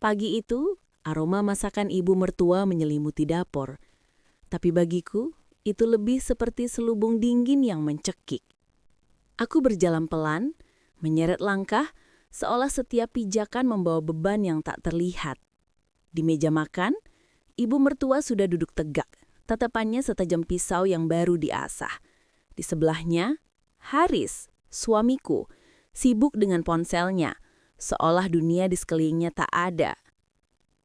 Pagi itu, aroma masakan ibu mertua menyelimuti dapur. Tapi bagiku, itu lebih seperti selubung dingin yang mencekik. Aku berjalan pelan, menyeret langkah, seolah setiap pijakan membawa beban yang tak terlihat. Di meja makan, ibu mertua sudah duduk tegak, tatapannya setajam pisau yang baru diasah. Di sebelahnya, Haris, suamiku, sibuk dengan ponselnya, seolah dunia di sekelilingnya tak ada.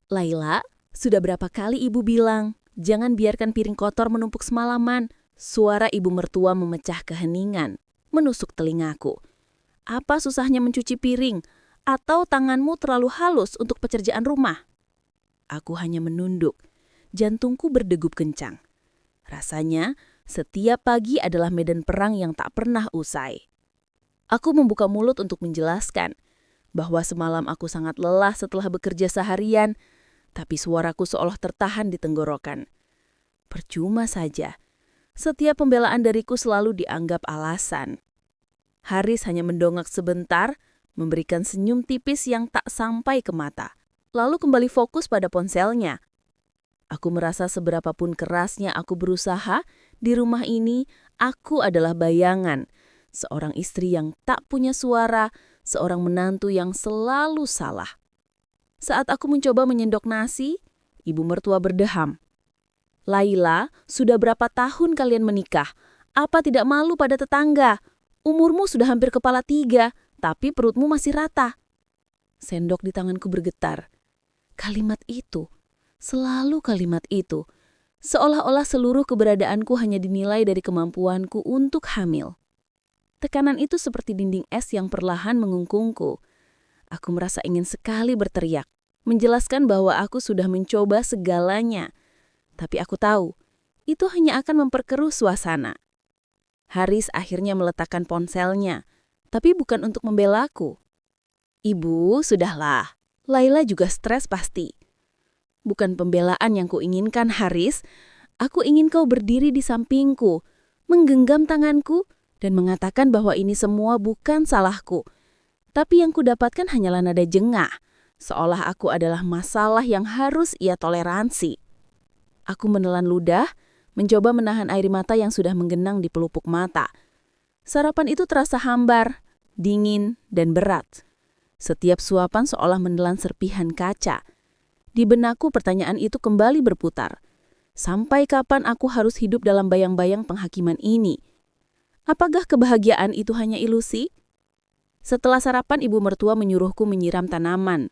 Laila, sudah berapa kali ibu bilang, jangan biarkan piring kotor menumpuk semalaman. Suara ibu mertua memecah keheningan, menusuk telingaku. Apa susahnya mencuci piring? Atau tanganmu terlalu halus untuk pekerjaan rumah? Aku hanya menunduk. Jantungku berdegup kencang. Rasanya, setiap pagi adalah medan perang yang tak pernah usai. Aku membuka mulut untuk menjelaskan bahwa semalam aku sangat lelah setelah bekerja seharian, tapi suaraku seolah tertahan di tenggorokan. Percuma saja. Setiap pembelaan dariku selalu dianggap alasan. Haris hanya mendongak sebentar, memberikan senyum tipis yang tak sampai ke mata, lalu kembali fokus pada ponselnya. Aku merasa seberapapun kerasnya aku berusaha, di rumah ini aku adalah bayangan. Seorang istri yang tak punya suara, seorang menantu yang selalu salah. Saat aku mencoba menyendok nasi, ibu mertua berdeham. Laila, sudah berapa tahun kalian menikah? Apa tidak malu pada tetangga? Umurmu sudah hampir kepala 3, tapi perutmu masih rata. Sendok di tanganku bergetar. Kalimat itu, selalu kalimat itu, seolah-olah seluruh keberadaanku hanya dinilai dari kemampuanku untuk hamil. Tekanan itu seperti dinding es yang perlahan mengungkungku. Aku merasa ingin sekali berteriak, menjelaskan bahwa aku sudah mencoba segalanya. Tapi aku tahu, itu hanya akan memperkeruh suasana. Haris akhirnya meletakkan ponselnya, tapi bukan untuk membela aku. Ibu, sudahlah. Laila juga stres pasti. Bukan pembelaan yang kuinginkan, Haris. Aku ingin kau berdiri di sampingku, menggenggam tanganku, dan mengatakan bahwa ini semua bukan salahku. Tapi yang kudapatkan hanyalah nada jengah, seolah aku adalah masalah yang harus ia toleransi. Aku menelan ludah, mencoba menahan air mata yang sudah menggenang di pelupuk mata. Sarapan itu terasa hambar, dingin, dan berat. Setiap suapan seolah menelan serpihan kaca. Di benakku pertanyaan itu kembali berputar. Sampai kapan aku harus hidup dalam bayang-bayang penghakiman ini? Apakah kebahagiaan itu hanya ilusi? Setelah sarapan, ibu mertua menyuruhku menyiram tanaman.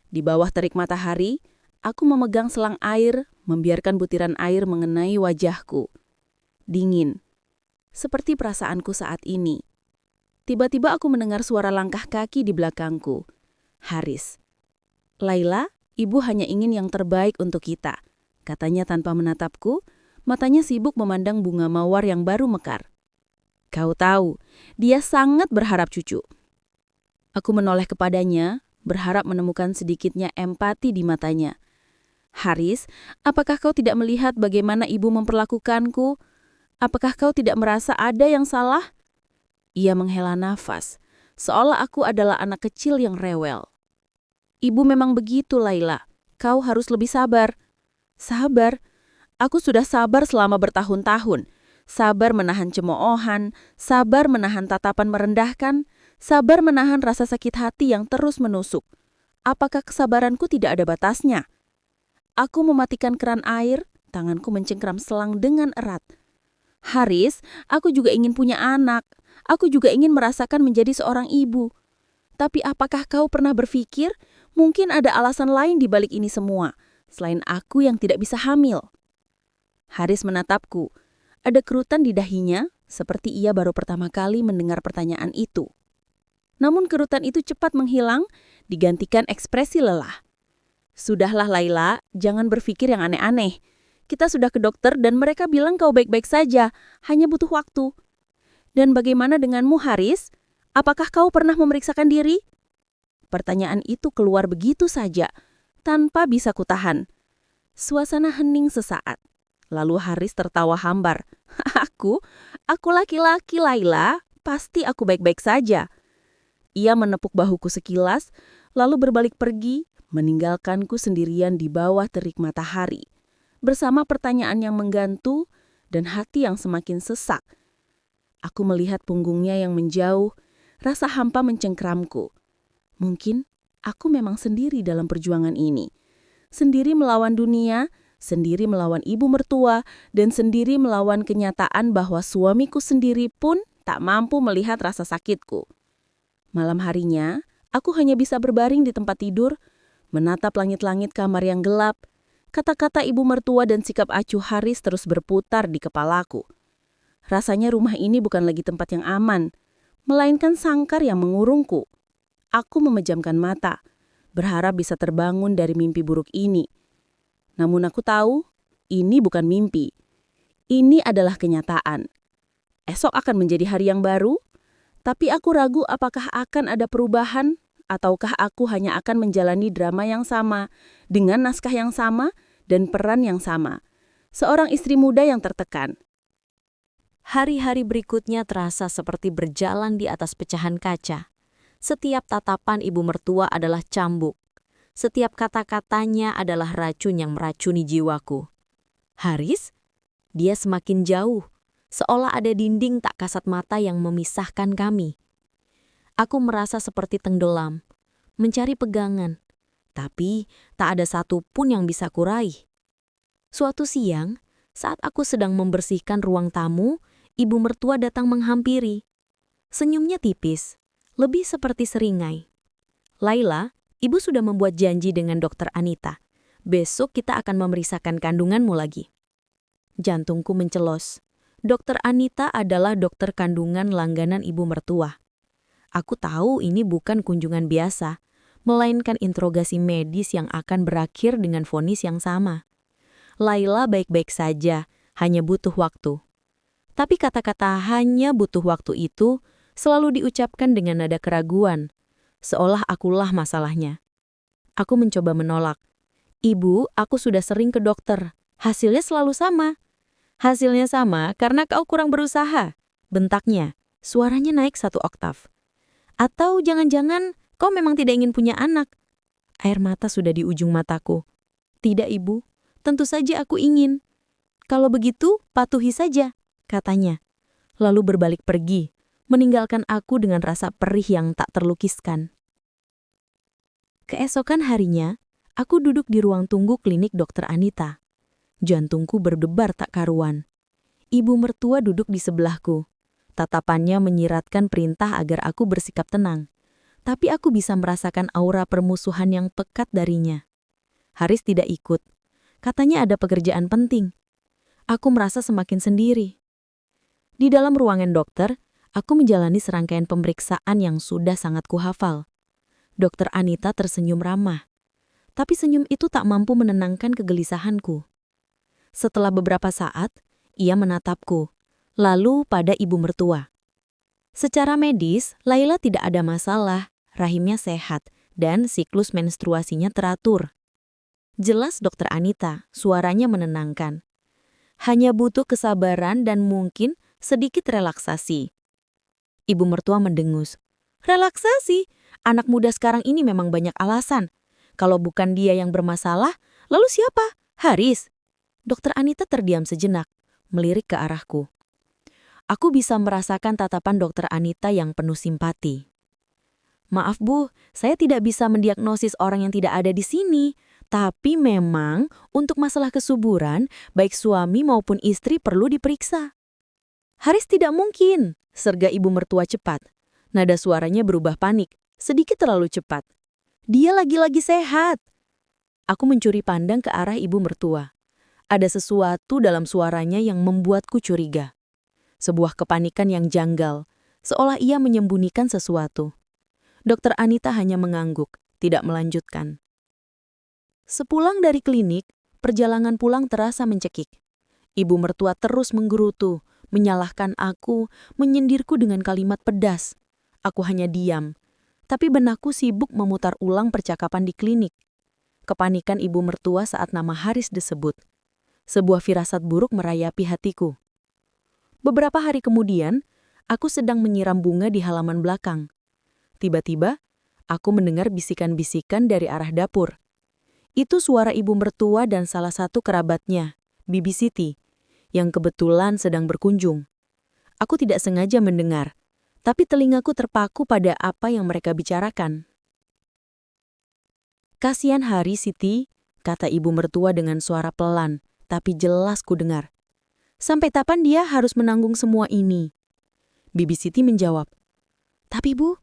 Di bawah terik matahari, aku memegang selang air, membiarkan butiran air mengenai wajahku. Dingin, seperti perasaanku saat ini. Tiba-tiba aku mendengar suara langkah kaki di belakangku. Haris. Laila, ibu hanya ingin yang terbaik untuk kita, katanya tanpa menatapku, matanya sibuk memandang bunga mawar yang baru mekar. Kau tahu, dia sangat berharap cucu. Aku menoleh kepadanya, berharap menemukan sedikitnya empati di matanya. Haris, apakah kau tidak melihat bagaimana ibu memperlakukanku? Apakah kau tidak merasa ada yang salah? Ia menghela nafas, seolah aku adalah anak kecil yang rewel. Ibu memang begitu, Laila. Kau harus lebih sabar. Sabar? Aku sudah sabar selama bertahun-tahun. Sabar menahan cemoohan, sabar menahan tatapan merendahkan, sabar menahan rasa sakit hati yang terus menusuk. Apakah kesabaranku tidak ada batasnya? Aku mematikan keran air, tanganku mencengkram selang dengan erat. Haris, aku juga ingin punya anak. Aku juga ingin merasakan menjadi seorang ibu. Tapi apakah kau pernah berpikir mungkin ada alasan lain di balik ini semua, selain aku yang tidak bisa hamil? Haris menatapku. Ada kerutan di dahinya, seperti ia baru pertama kali mendengar pertanyaan itu. Namun kerutan itu cepat menghilang, digantikan ekspresi lelah. Sudahlah Laila, jangan berpikir yang aneh-aneh. Kita sudah ke dokter dan mereka bilang kau baik-baik saja, hanya butuh waktu. Dan bagaimana denganmu, Haris? Apakah kau pernah memeriksakan diri? Pertanyaan itu keluar begitu saja, tanpa bisa kutahan. Suasana hening sesaat. Lalu Haris tertawa hambar. Aku laki-laki Laila, pasti aku baik-baik saja. Ia menepuk bahuku sekilas, lalu berbalik pergi, meninggalkanku sendirian di bawah terik matahari, bersama pertanyaan yang menggantung dan hati yang semakin sesak. Aku melihat punggungnya yang menjauh, rasa hampa mencengkramku. Mungkin aku memang sendiri dalam perjuangan ini. Sendiri melawan dunia, sendiri melawan ibu mertua, dan sendiri melawan kenyataan bahwa suamiku sendiri pun tak mampu melihat rasa sakitku. Malam harinya, aku hanya bisa berbaring di tempat tidur, menatap langit-langit kamar yang gelap. Kata-kata ibu mertua dan sikap acuh Haris terus berputar di kepalaku. Rasanya rumah ini bukan lagi tempat yang aman, melainkan sangkar yang mengurungku. Aku memejamkan mata, berharap bisa terbangun dari mimpi buruk ini. Namun aku tahu, ini bukan mimpi. Ini adalah kenyataan. Esok akan menjadi hari yang baru, tapi aku ragu apakah akan ada perubahan, ataukah aku hanya akan menjalani drama yang sama, dengan naskah yang sama, dan peran yang sama. Seorang istri muda yang tertekan. Hari-hari berikutnya terasa seperti berjalan di atas pecahan kaca. Setiap tatapan ibu mertua adalah cambuk. Setiap kata-katanya adalah racun yang meracuni jiwaku. Haris? Dia semakin jauh, seolah ada dinding tak kasat mata yang memisahkan kami. Aku merasa seperti tenggelam, mencari pegangan, tapi tak ada satu pun yang bisa kuraih. Suatu siang, saat aku sedang membersihkan ruang tamu, ibu mertua datang menghampiri. Senyumnya tipis, lebih seperti seringai. "Laila, ibu sudah membuat janji dengan Dokter Anita. Besok kita akan memeriksakan kandunganmu lagi." Jantungku mencelos. Dokter Anita adalah dokter kandungan langganan ibu mertua. Aku tahu ini bukan kunjungan biasa, melainkan interogasi medis yang akan berakhir dengan vonis yang sama. Laila baik-baik saja, hanya butuh waktu. Tapi kata-kata "hanya butuh waktu" itu selalu diucapkan dengan nada keraguan, seolah akulah masalahnya. Aku mencoba menolak. "Ibu, aku sudah sering ke dokter. Hasilnya selalu sama." "Hasilnya sama karena kau kurang berusaha," bentaknya. Suaranya naik 1 oktav. "Atau jangan-jangan kau memang tidak ingin punya anak?" Air mata sudah di ujung mataku. "Tidak, Ibu. Tentu saja aku ingin." "Kalau begitu, patuhi saja," katanya. Lalu berbalik pergi, meninggalkan aku dengan rasa perih yang tak terlukiskan. Keesokan harinya, aku duduk di ruang tunggu klinik Dokter Anita. Jantungku berdebar tak karuan. Ibu mertua duduk di sebelahku. Tatapannya menyiratkan perintah agar aku bersikap tenang. Tapi aku bisa merasakan aura permusuhan yang pekat darinya. Haris tidak ikut. Katanya ada pekerjaan penting. Aku merasa semakin sendiri. Di dalam ruangan dokter, aku menjalani serangkaian pemeriksaan yang sudah sangat kuhafal. Dokter Anita tersenyum ramah. Tapi senyum itu tak mampu menenangkan kegelisahanku. Setelah beberapa saat, ia menatapku, lalu pada ibu mertua. Secara medis, Laila tidak ada masalah, rahimnya sehat, dan siklus menstruasinya teratur. Jelas Dokter Anita, suaranya menenangkan. Hanya butuh kesabaran dan mungkin sedikit relaksasi. Ibu mertua mendengus. "Relaksasi? Anak muda sekarang ini memang banyak alasan. Kalau bukan dia yang bermasalah, lalu siapa? Haris?" Dokter Anita terdiam sejenak, melirik ke arahku. Aku bisa merasakan tatapan Dokter Anita yang penuh simpati. "Maaf Bu, saya tidak bisa mendiagnosis orang yang tidak ada di sini. Tapi memang untuk masalah kesuburan, baik suami maupun istri perlu diperiksa." "Haris tidak mungkin," serga ibu mertua cepat. Nada suaranya berubah panik, sedikit terlalu cepat. "Dia lagi-lagi sehat." Aku mencuri pandang ke arah ibu mertua. Ada sesuatu dalam suaranya yang membuatku curiga. Sebuah kepanikan yang janggal, seolah ia menyembunyikan sesuatu. Dokter Anita hanya mengangguk, tidak melanjutkan. Sepulang dari klinik, perjalanan pulang terasa mencekik. Ibu mertua terus menggerutu, menyalahkan aku, menyindirku dengan kalimat pedas. Aku hanya diam, tapi benakku sibuk memutar ulang percakapan di klinik. Kepanikan ibu mertua saat nama Haris disebut. Sebuah firasat buruk merayapi hatiku. Beberapa hari kemudian, aku sedang menyiram bunga di halaman belakang. Tiba-tiba, aku mendengar bisikan-bisikan dari arah dapur. Itu suara ibu mertua dan salah satu kerabatnya, Bibi Siti, yang kebetulan sedang berkunjung. Aku tidak sengaja mendengar, tapi telingaku terpaku pada apa yang mereka bicarakan. "Kasihan Haris, Siti," kata ibu mertua dengan suara pelan, tapi jelas ku dengar. "Sampai kapan dia harus menanggung semua ini?" Bibi Siti menjawab, "Tapi Bu,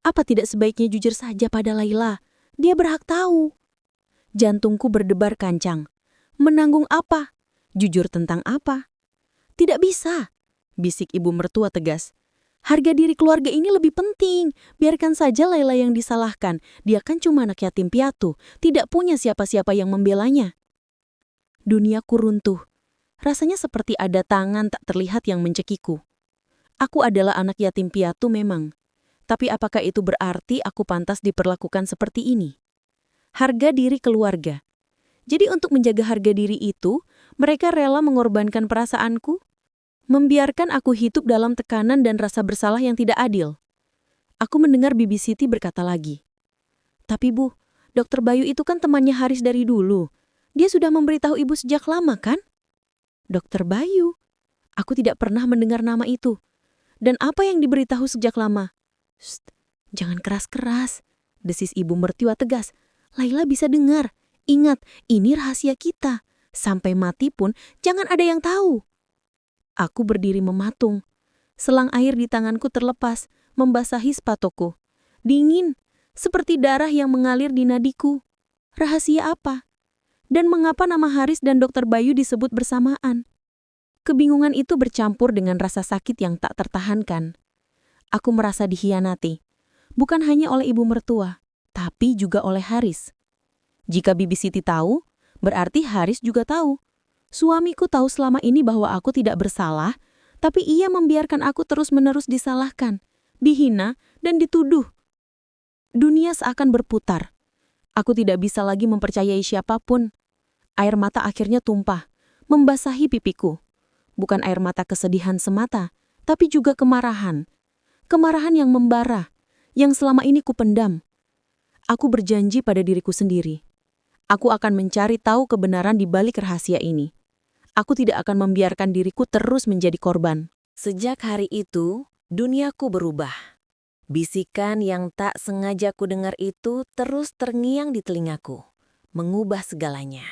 apa tidak sebaiknya jujur saja pada Laila? Dia berhak tahu." Jantungku berdebar kencang. Menanggung apa? Jujur tentang apa? "Tidak bisa," bisik ibu mertua tegas. "Harga diri keluarga ini lebih penting. Biarkan saja Laila yang disalahkan. Dia kan cuma anak yatim piatu, tidak punya siapa-siapa yang membelanya." Duniaku runtuh. Rasanya seperti ada tangan tak terlihat yang mencekiku. Aku adalah anak yatim piatu memang. Tapi apakah itu berarti aku pantas diperlakukan seperti ini? Harga diri keluarga. Jadi untuk menjaga harga diri itu, mereka rela mengorbankan perasaanku? Membiarkan aku hidup dalam tekanan dan rasa bersalah yang tidak adil. Aku mendengar Bibi Siti berkata lagi, "Tapi Bu, Dokter Bayu itu kan temannya Haris dari dulu. Dia sudah memberitahu Ibu sejak lama kan?" Dokter Bayu? Aku tidak pernah mendengar nama itu. Dan apa yang diberitahu sejak lama? "Shh, jangan keras-keras," desis ibu mertua tegas. "Laila bisa dengar. Ingat, ini rahasia kita. Sampai mati pun jangan ada yang tahu." Aku berdiri mematung. Selang air di tanganku terlepas, membasahi sepatuku. Dingin, seperti darah yang mengalir di nadiku. Rahasia apa? Dan mengapa nama Haris dan Dokter Bayu disebut bersamaan? Kebingungan itu bercampur dengan rasa sakit yang tak tertahankan. Aku merasa dikhianati, bukan hanya oleh ibu mertua, tapi juga oleh Haris. Jika Bibi Siti tahu, berarti Haris juga tahu. Suamiku tahu selama ini bahwa aku tidak bersalah, tapi ia membiarkan aku terus-menerus disalahkan, dihina, dan dituduh. Dunia seakan berputar. Aku tidak bisa lagi mempercayai siapapun. Air mata akhirnya tumpah, membasahi pipiku. Bukan air mata kesedihan semata, tapi juga kemarahan. Kemarahan yang membara, yang selama ini kupendam. Aku berjanji pada diriku sendiri. Aku akan mencari tahu kebenaran di balik rahasia ini. Aku tidak akan membiarkan diriku terus menjadi korban. Sejak hari itu, duniaku berubah. Bisikan yang tak sengaja ku dengar itu terus terngiang di telingaku, mengubah segalanya.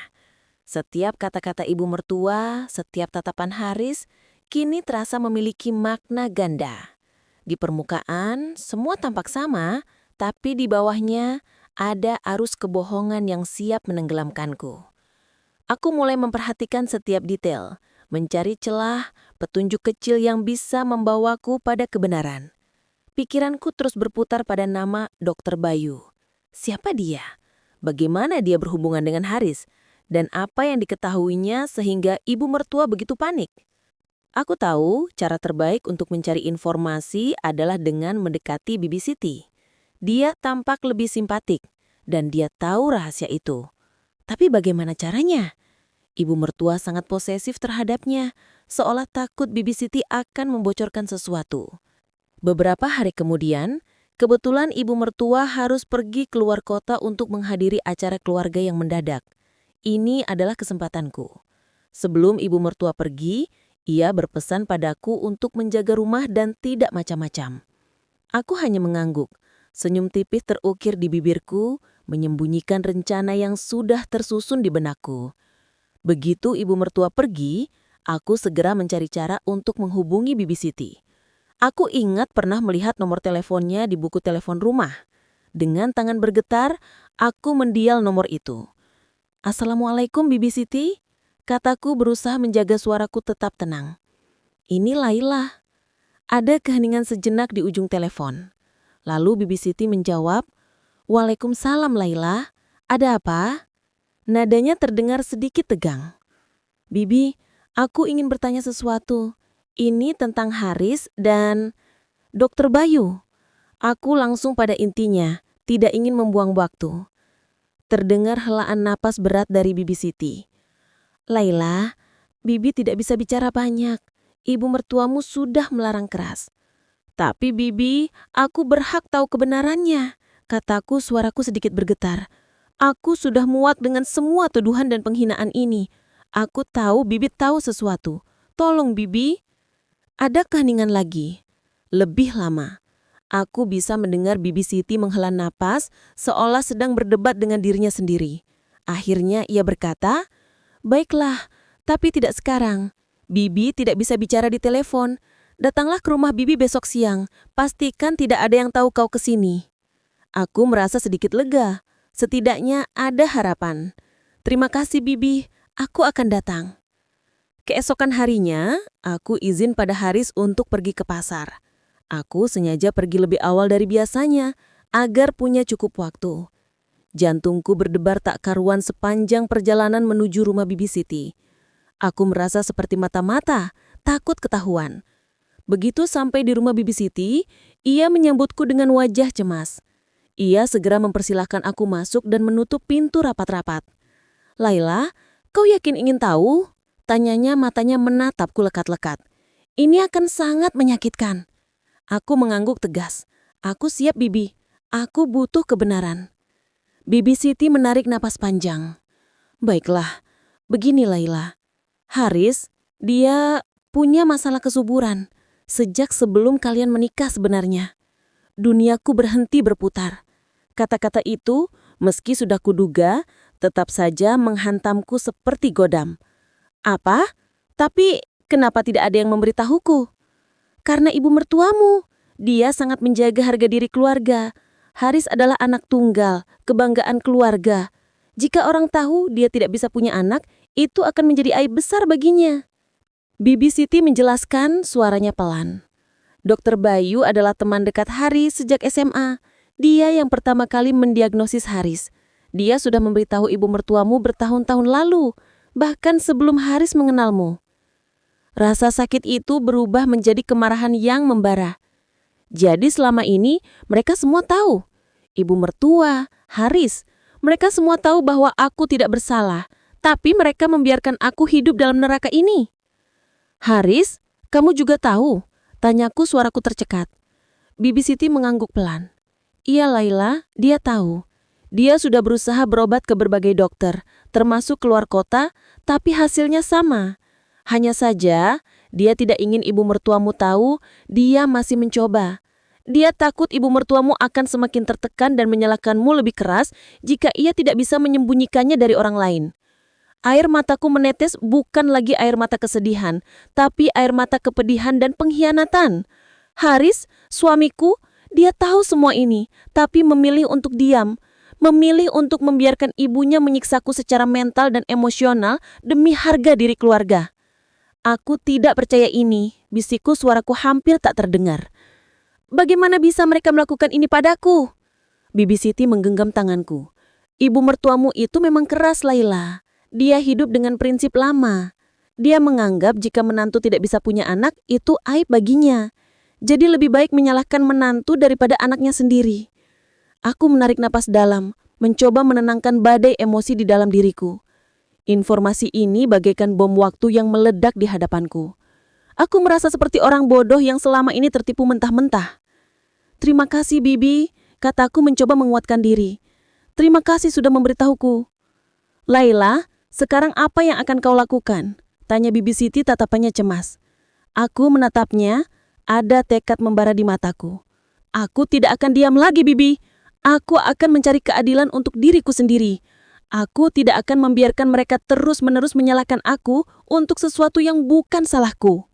Setiap kata-kata ibu mertua, setiap tatapan Haris, kini terasa memiliki makna ganda. Di permukaan, semua tampak sama, tapi di bawahnya ada arus kebohongan yang siap menenggelamkanku. Aku mulai memperhatikan setiap detail, mencari celah, petunjuk kecil yang bisa membawaku pada kebenaran. Pikiranku terus berputar pada nama Dokter Bayu. Siapa dia? Bagaimana dia berhubungan dengan Haris? Dan apa yang diketahuinya sehingga ibu mertua begitu panik? Aku tahu cara terbaik untuk mencari informasi adalah dengan mendekati Bibi Siti. Dia tampak lebih simpatik, dan dia tahu rahasia itu. Tapi bagaimana caranya? Ibu mertua sangat posesif terhadapnya, seolah takut Bibi Siti akan membocorkan sesuatu. Beberapa hari kemudian, kebetulan ibu mertua harus pergi keluar kota untuk menghadiri acara keluarga yang mendadak. Ini adalah kesempatanku. Sebelum ibu mertua pergi, ia berpesan padaku untuk menjaga rumah dan tidak macam-macam. Aku hanya mengangguk. Senyum tipis terukir di bibirku, menyembunyikan rencana yang sudah tersusun di benakku. Begitu ibu mertua pergi, aku segera mencari cara untuk menghubungi Bibi Siti. Aku ingat pernah melihat nomor teleponnya di buku telepon rumah. Dengan tangan bergetar, aku mendial nomor itu. "Assalamualaikum Bibi Siti," kataku berusaha menjaga suaraku tetap tenang. "Ini Laila." Ada keheningan sejenak di ujung telepon. Lalu Bibi Siti menjawab, "Waalaikumsalam Laila, ada apa?" Nadanya terdengar sedikit tegang. "Bibi, aku ingin bertanya sesuatu. Ini tentang Haris dan Dokter Bayu." Aku langsung pada intinya, tidak ingin membuang waktu. Terdengar helaan napas berat dari Bibi Siti. "Laila, Bibi tidak bisa bicara banyak. Ibu mertuamu sudah melarang keras." "Tapi Bibi, aku berhak tahu kebenarannya," kataku, suaraku sedikit bergetar. Aku sudah muak dengan semua tuduhan dan penghinaan ini. Aku tahu Bibi tahu sesuatu. Tolong Bibi. Ada keheningan lagi. Lebih lama. Aku bisa mendengar Bibi Siti menghela napas seolah sedang berdebat dengan dirinya sendiri. Akhirnya ia berkata, "Baiklah, tapi tidak sekarang. Bibi tidak bisa bicara di telepon. Datanglah ke rumah Bibi besok siang. Pastikan tidak ada yang tahu kau kesini." Aku merasa sedikit lega. Setidaknya ada harapan. "Terima kasih Bibi, aku akan datang." Keesokan harinya, aku izin pada Haris untuk pergi ke pasar. Aku sengaja pergi lebih awal dari biasanya, agar punya cukup waktu. Jantungku berdebar tak karuan sepanjang perjalanan menuju rumah Bibi Siti. Aku merasa seperti mata-mata, takut ketahuan. Begitu sampai di rumah Bibi Siti, ia menyambutku dengan wajah cemas. Ia segera mempersilahkan aku masuk dan menutup pintu rapat-rapat. "Laila, kau yakin ingin tahu?" Tanyanya, matanya menatapku lekat-lekat. "Ini akan sangat menyakitkan." Aku mengangguk tegas. "Aku siap Bibi, aku butuh kebenaran." Bibi Siti menarik napas panjang. "Baiklah, begini Laila. Haris, dia punya masalah kesuburan. Sejak sebelum kalian menikah sebenarnya. Duniaku berhenti berputar." Kata-kata itu, meski sudah kuduga, tetap saja menghantamku seperti godam. "Apa? Tapi kenapa tidak ada yang memberitahuku?" "Karena ibu mertuamu. Dia sangat menjaga harga diri keluarga. Haris adalah anak tunggal, kebanggaan keluarga. Jika orang tahu dia tidak bisa punya anak, itu akan menjadi aib besar baginya." Bibi Siti menjelaskan, suaranya pelan. "Dokter Bayu adalah teman dekat Haris sejak SMA. Dia yang pertama kali mendiagnosis Haris. Dia sudah memberitahu ibu mertuamu bertahun-tahun lalu, bahkan sebelum Haris mengenalmu." Rasa sakit itu berubah menjadi kemarahan yang membara. Jadi selama ini mereka semua tahu. Ibu mertua, Haris, mereka semua tahu bahwa aku tidak bersalah, tapi mereka membiarkan aku hidup dalam neraka ini. "Haris, kamu juga tahu?" Tanyaku, suaraku tercekat. Bibi Siti mengangguk pelan. "Iya Laila, dia tahu. Dia sudah berusaha berobat ke berbagai dokter, termasuk keluar kota, tapi hasilnya sama. Hanya saja, dia tidak ingin ibu mertuamu tahu, dia masih mencoba. Dia takut ibu mertuamu akan semakin tertekan dan menyalahkanmu lebih keras jika ia tidak bisa menyembunyikannya dari orang lain." Air mataku menetes, bukan lagi air mata kesedihan, tapi air mata kepedihan dan pengkhianatan. Haris, suamiku, dia tahu semua ini, tapi memilih untuk diam. Memilih untuk membiarkan ibunya menyiksaku secara mental dan emosional demi harga diri keluarga. "Aku tidak percaya ini," bisikku, suaraku hampir tak terdengar. "Bagaimana bisa mereka melakukan ini padaku?" Bibi Siti menggenggam tanganku. "Ibu mertuamu itu memang keras, Laila. Dia hidup dengan prinsip lama. Dia menganggap jika menantu tidak bisa punya anak, itu aib baginya. Jadi lebih baik menyalahkan menantu daripada anaknya sendiri." Aku menarik napas dalam, mencoba menenangkan badai emosi di dalam diriku. Informasi ini bagaikan bom waktu yang meledak di hadapanku. Aku merasa seperti orang bodoh yang selama ini tertipu mentah-mentah. "Terima kasih Bibi," kataku mencoba menguatkan diri. "Terima kasih sudah memberitahuku." "Laila, sekarang apa yang akan kau lakukan?" tanya Bibi Siti, tatapannya cemas. Aku menatapnya, ada tekad membara di mataku. "Aku tidak akan diam lagi, Bibi. Aku akan mencari keadilan untuk diriku sendiri. Aku tidak akan membiarkan mereka terus-menerus menyalahkan aku untuk sesuatu yang bukan salahku."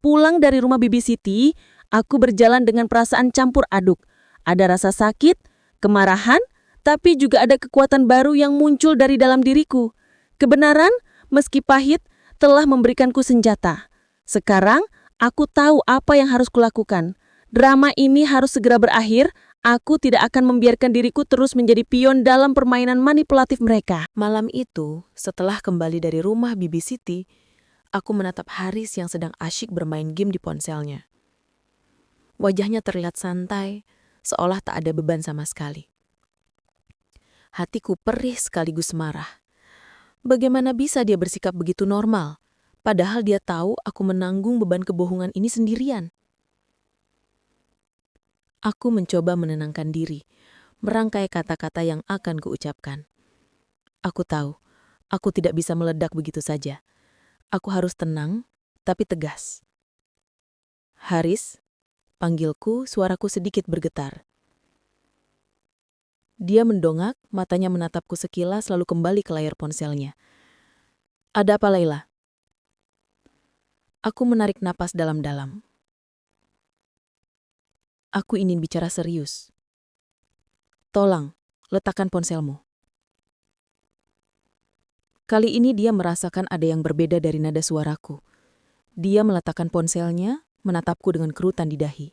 Pulang dari rumah Bibi Siti, aku berjalan dengan perasaan campur aduk. Ada rasa sakit, kemarahan, tapi juga ada kekuatan baru yang muncul dari dalam diriku. Kebenaran, meski pahit, telah memberikanku senjata. Sekarang, aku tahu apa yang harus kulakukan. Drama ini harus segera berakhir. Aku tidak akan membiarkan diriku terus menjadi pion dalam permainan manipulatif mereka. Malam itu, setelah kembali dari rumah Bibi Siti, aku menatap Haris yang sedang asyik bermain game di ponselnya. Wajahnya terlihat santai, seolah tak ada beban sama sekali. Hatiku perih sekaligus marah. Bagaimana bisa dia bersikap begitu normal, padahal dia tahu aku menanggung beban kebohongan ini sendirian? Aku mencoba menenangkan diri, merangkai kata-kata yang akan kuucapkan. Aku tahu, aku tidak bisa meledak begitu saja. Aku harus tenang, tapi tegas. Haris, panggilku, suaraku sedikit bergetar. Dia mendongak, matanya menatapku sekilas lalu kembali ke layar ponselnya. Ada apa, Laila? Aku menarik napas dalam-dalam. Aku ingin bicara serius. Tolong, letakkan ponselmu. Kali ini dia merasakan ada yang berbeda dari nada suaraku. Dia meletakkan ponselnya, menatapku dengan kerutan di dahi.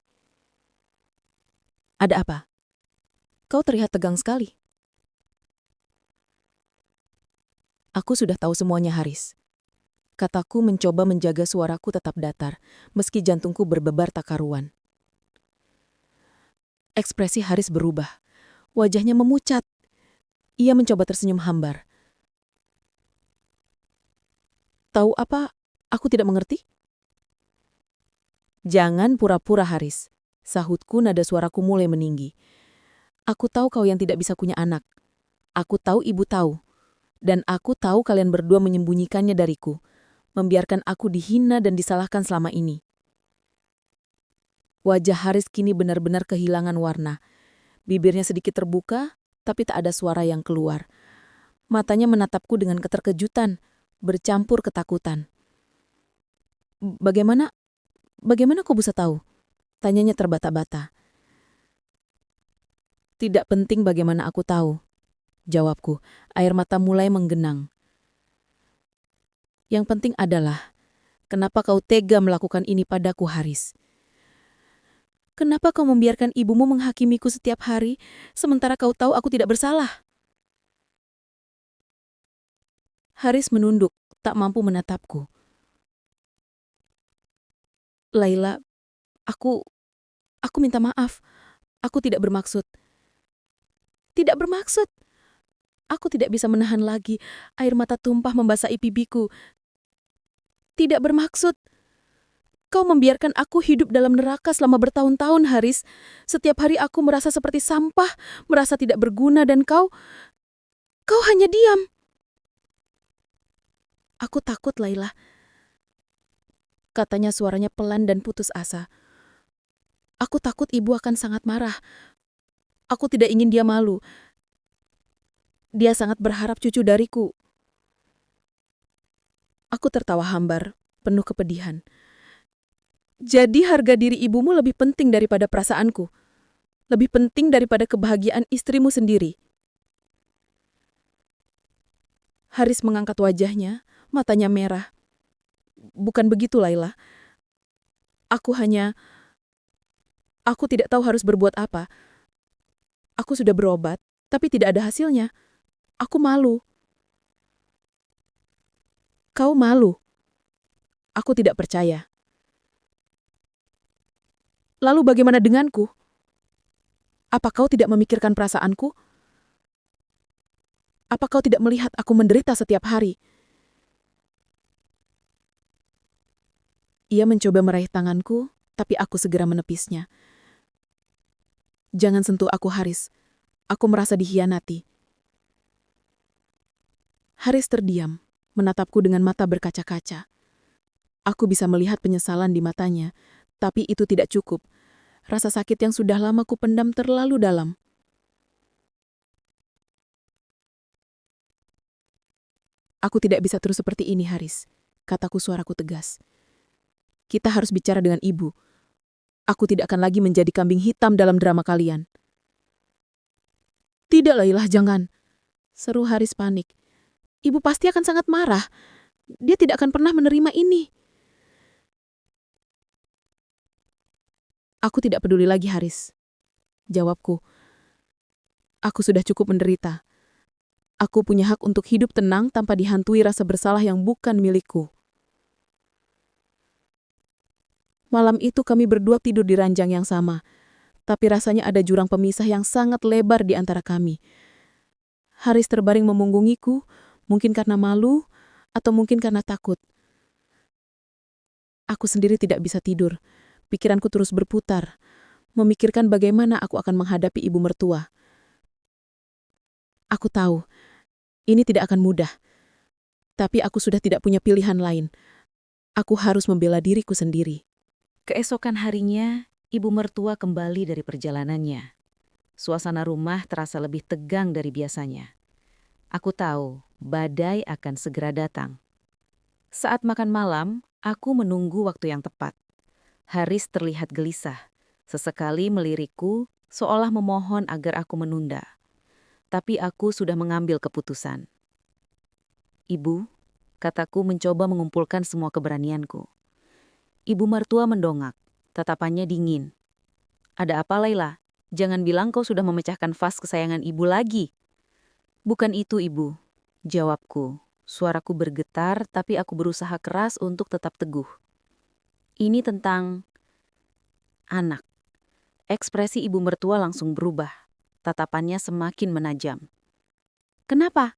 Ada apa? Kau terlihat tegang sekali. Aku sudah tahu semuanya, Haris. Kataku mencoba menjaga suaraku tetap datar, meski jantungku berdebar tak karuan. Ekspresi Haris berubah. Wajahnya memucat. Ia mencoba tersenyum hambar. Tahu apa? Aku tidak mengerti. Jangan pura-pura, Haris. Sahutku, nada suaraku mulai meninggi. Aku tahu kau yang tidak bisa punya anak. Aku tahu ibu tahu. Dan aku tahu kalian berdua menyembunyikannya dariku. Membiarkan aku dihina dan disalahkan selama ini. Wajah Haris kini benar-benar kehilangan warna. Bibirnya sedikit terbuka, tapi tak ada suara yang keluar. Matanya menatapku dengan keterkejutan, bercampur ketakutan. Bagaimana kau bisa tahu? Tanyanya terbata-bata. Tidak penting bagaimana aku tahu, jawabku. Air mata mulai menggenang. Yang penting adalah, kenapa kau tega melakukan ini padaku, Haris? Kenapa kau membiarkan ibumu menghakimiku setiap hari, sementara kau tahu aku tidak bersalah? Haris menunduk, tak mampu menatapku. Laila, aku minta maaf. Aku tidak bermaksud. Tidak bermaksud. Aku tidak bisa menahan lagi. Air mata tumpah membasahi pipiku. Tidak bermaksud. Kau membiarkan aku hidup dalam neraka selama bertahun-tahun, Haris. Setiap hari aku merasa seperti sampah, merasa tidak berguna, dan kau hanya diam. Aku takut, Laila. Katanya suaranya pelan dan putus asa. Aku takut ibu akan sangat marah. Aku tidak ingin dia malu. Dia sangat berharap cucu dariku. Aku tertawa hambar, penuh kepedihan. Jadi harga diri ibumu lebih penting daripada perasaanku. Lebih penting daripada kebahagiaan istrimu sendiri. Haris mengangkat wajahnya, matanya merah. Bukan begitu, Laila. Aku tidak tahu harus berbuat apa. Aku sudah berobat, tapi tidak ada hasilnya. Aku malu. Kau malu? Aku tidak percaya. Lalu bagaimana denganku? Apa kau tidak memikirkan perasaanku? Apa kau tidak melihat aku menderita setiap hari? Ia mencoba meraih tanganku, tapi aku segera menepisnya. Jangan sentuh aku, Haris. Aku merasa dikhianati. Haris terdiam, menatapku dengan mata berkaca-kaca. Aku bisa melihat penyesalan di matanya, tapi itu tidak cukup. Rasa sakit yang sudah lama ku pendam terlalu dalam. Aku tidak bisa terus seperti ini, Haris. Kataku, suaraku tegas. Kita harus bicara dengan ibu. Aku tidak akan lagi menjadi kambing hitam dalam drama kalian. Tidak, Laila, jangan. Seru Haris panik. Ibu pasti akan sangat marah. Dia tidak akan pernah menerima ini. Aku tidak peduli lagi, Haris. Jawabku. Aku sudah cukup menderita. Aku punya hak untuk hidup tenang tanpa dihantui rasa bersalah yang bukan milikku. Malam itu kami berdua tidur di ranjang yang sama, tapi rasanya ada jurang pemisah yang sangat lebar di antara kami. Haris terbaring memunggungiku, mungkin karena malu, atau mungkin karena takut. Aku sendiri tidak bisa tidur. Pikiranku terus berputar, memikirkan bagaimana aku akan menghadapi ibu mertua. Aku tahu, Ini tidak akan mudah. Tapi aku sudah tidak punya pilihan lain. Aku harus membela diriku sendiri. Keesokan harinya, ibu mertua kembali dari perjalanannya. Suasana rumah terasa lebih tegang dari biasanya. Aku tahu badai akan segera datang. Saat makan malam, aku menunggu waktu yang tepat. Haris terlihat gelisah, sesekali melirikku seolah memohon agar aku menunda. Tapi aku sudah mengambil keputusan. Ibu, kataku mencoba mengumpulkan semua keberanianku. Ibu mertua mendongak, tatapannya dingin. Ada apa, Laila? Jangan bilang kau sudah memecahkan vas kesayangan ibu lagi. Bukan itu, ibu. Jawabku. Suaraku bergetar, tapi aku berusaha keras untuk tetap teguh. Ini tentang anak. Ekspresi ibu mertua langsung berubah. Tatapannya semakin menajam. Kenapa?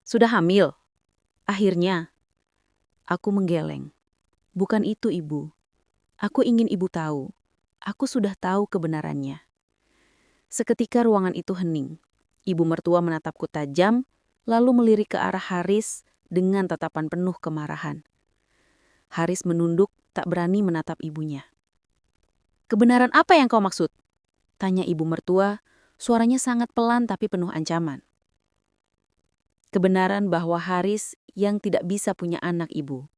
Sudah hamil? Akhirnya, aku menggeleng. Bukan itu, ibu. Aku ingin ibu tahu. Aku sudah tahu kebenarannya. Seketika ruangan itu hening. Ibu mertua menatapku tajam, lalu melirik ke arah Haris dengan tatapan penuh kemarahan. Haris menunduk, tak berani menatap ibunya. Kebenaran apa yang kau maksud? Tanya ibu mertua, suaranya sangat pelan tapi penuh ancaman. Kebenaran bahwa Haris yang tidak bisa punya anak, ibu.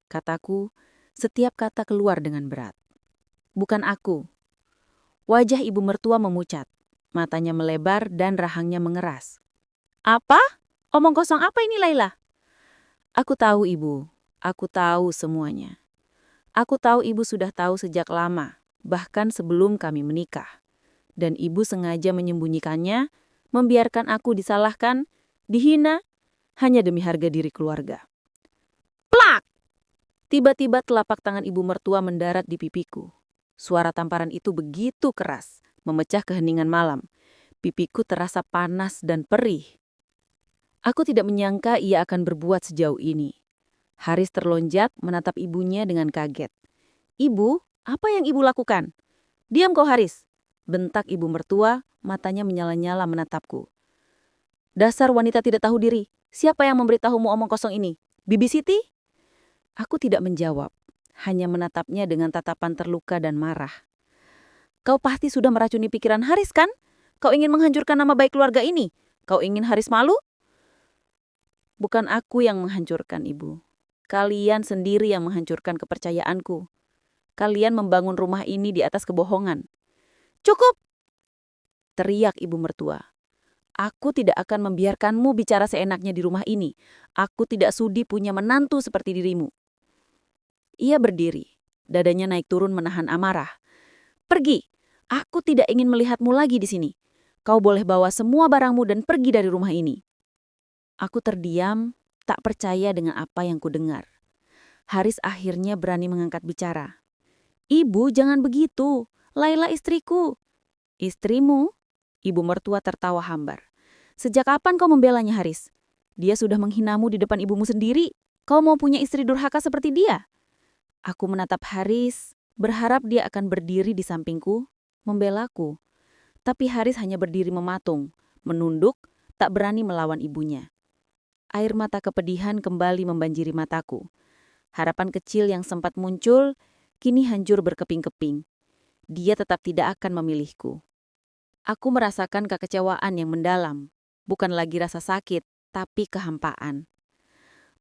Kataku, setiap kata keluar dengan berat. Bukan aku. Wajah ibu mertua memucat, matanya melebar dan rahangnya mengeras. Apa? Omong kosong apa ini, Laila? Aku tahu, ibu. Aku tahu semuanya. Aku tahu ibu sudah tahu sejak lama, bahkan sebelum kami menikah. Dan ibu sengaja menyembunyikannya, membiarkan aku disalahkan, dihina, hanya demi harga diri keluarga. Plak! Tiba-tiba telapak tangan ibu mertua mendarat di pipiku. Suara tamparan itu begitu keras, memecah keheningan malam. Pipiku terasa panas dan perih. Aku tidak menyangka ia akan berbuat sejauh ini. Haris terlonjak menatap ibunya dengan kaget. Ibu, apa yang ibu lakukan? Diam kau, Haris. Bentak ibu mertua, matanya menyala-nyala menatapku. Dasar wanita tidak tahu diri. Siapa yang memberitahumu omong kosong ini? Bibi Siti? Aku tidak menjawab, hanya menatapnya dengan tatapan terluka dan marah. Kau pasti sudah meracuni pikiran Haris, kan? Kau ingin menghancurkan nama baik keluarga ini? Kau ingin Haris malu? Bukan aku yang menghancurkan, ibu. Kalian sendiri yang menghancurkan kepercayaanku. Kalian membangun rumah ini di atas kebohongan. Cukup! Teriak ibu mertua. Aku tidak akan membiarkanmu bicara seenaknya di rumah ini. Aku tidak sudi punya menantu seperti dirimu. Ia berdiri, dadanya naik turun menahan amarah. Pergi, aku tidak ingin melihatmu lagi di sini. Kau boleh bawa semua barangmu dan pergi dari rumah ini. Aku terdiam, tak percaya dengan apa yang kudengar. Haris akhirnya berani mengangkat bicara. Ibu, jangan begitu. Laila istriku. Istrimu? Ibu mertua tertawa hambar. Sejak kapan kau membelanya, Haris? Dia sudah menghinamu di depan ibumu sendiri. Kau mau punya istri durhaka seperti dia? Aku menatap Haris, berharap dia akan berdiri di sampingku, membelaku. Tapi Haris hanya berdiri mematung, menunduk, tak berani melawan ibunya. Air mata kepedihan kembali membanjiri mataku. Harapan kecil yang sempat muncul, kini hancur berkeping-keping. Dia tetap tidak akan memilihku. Aku merasakan kekecewaan yang mendalam, bukan lagi rasa sakit, tapi kehampaan.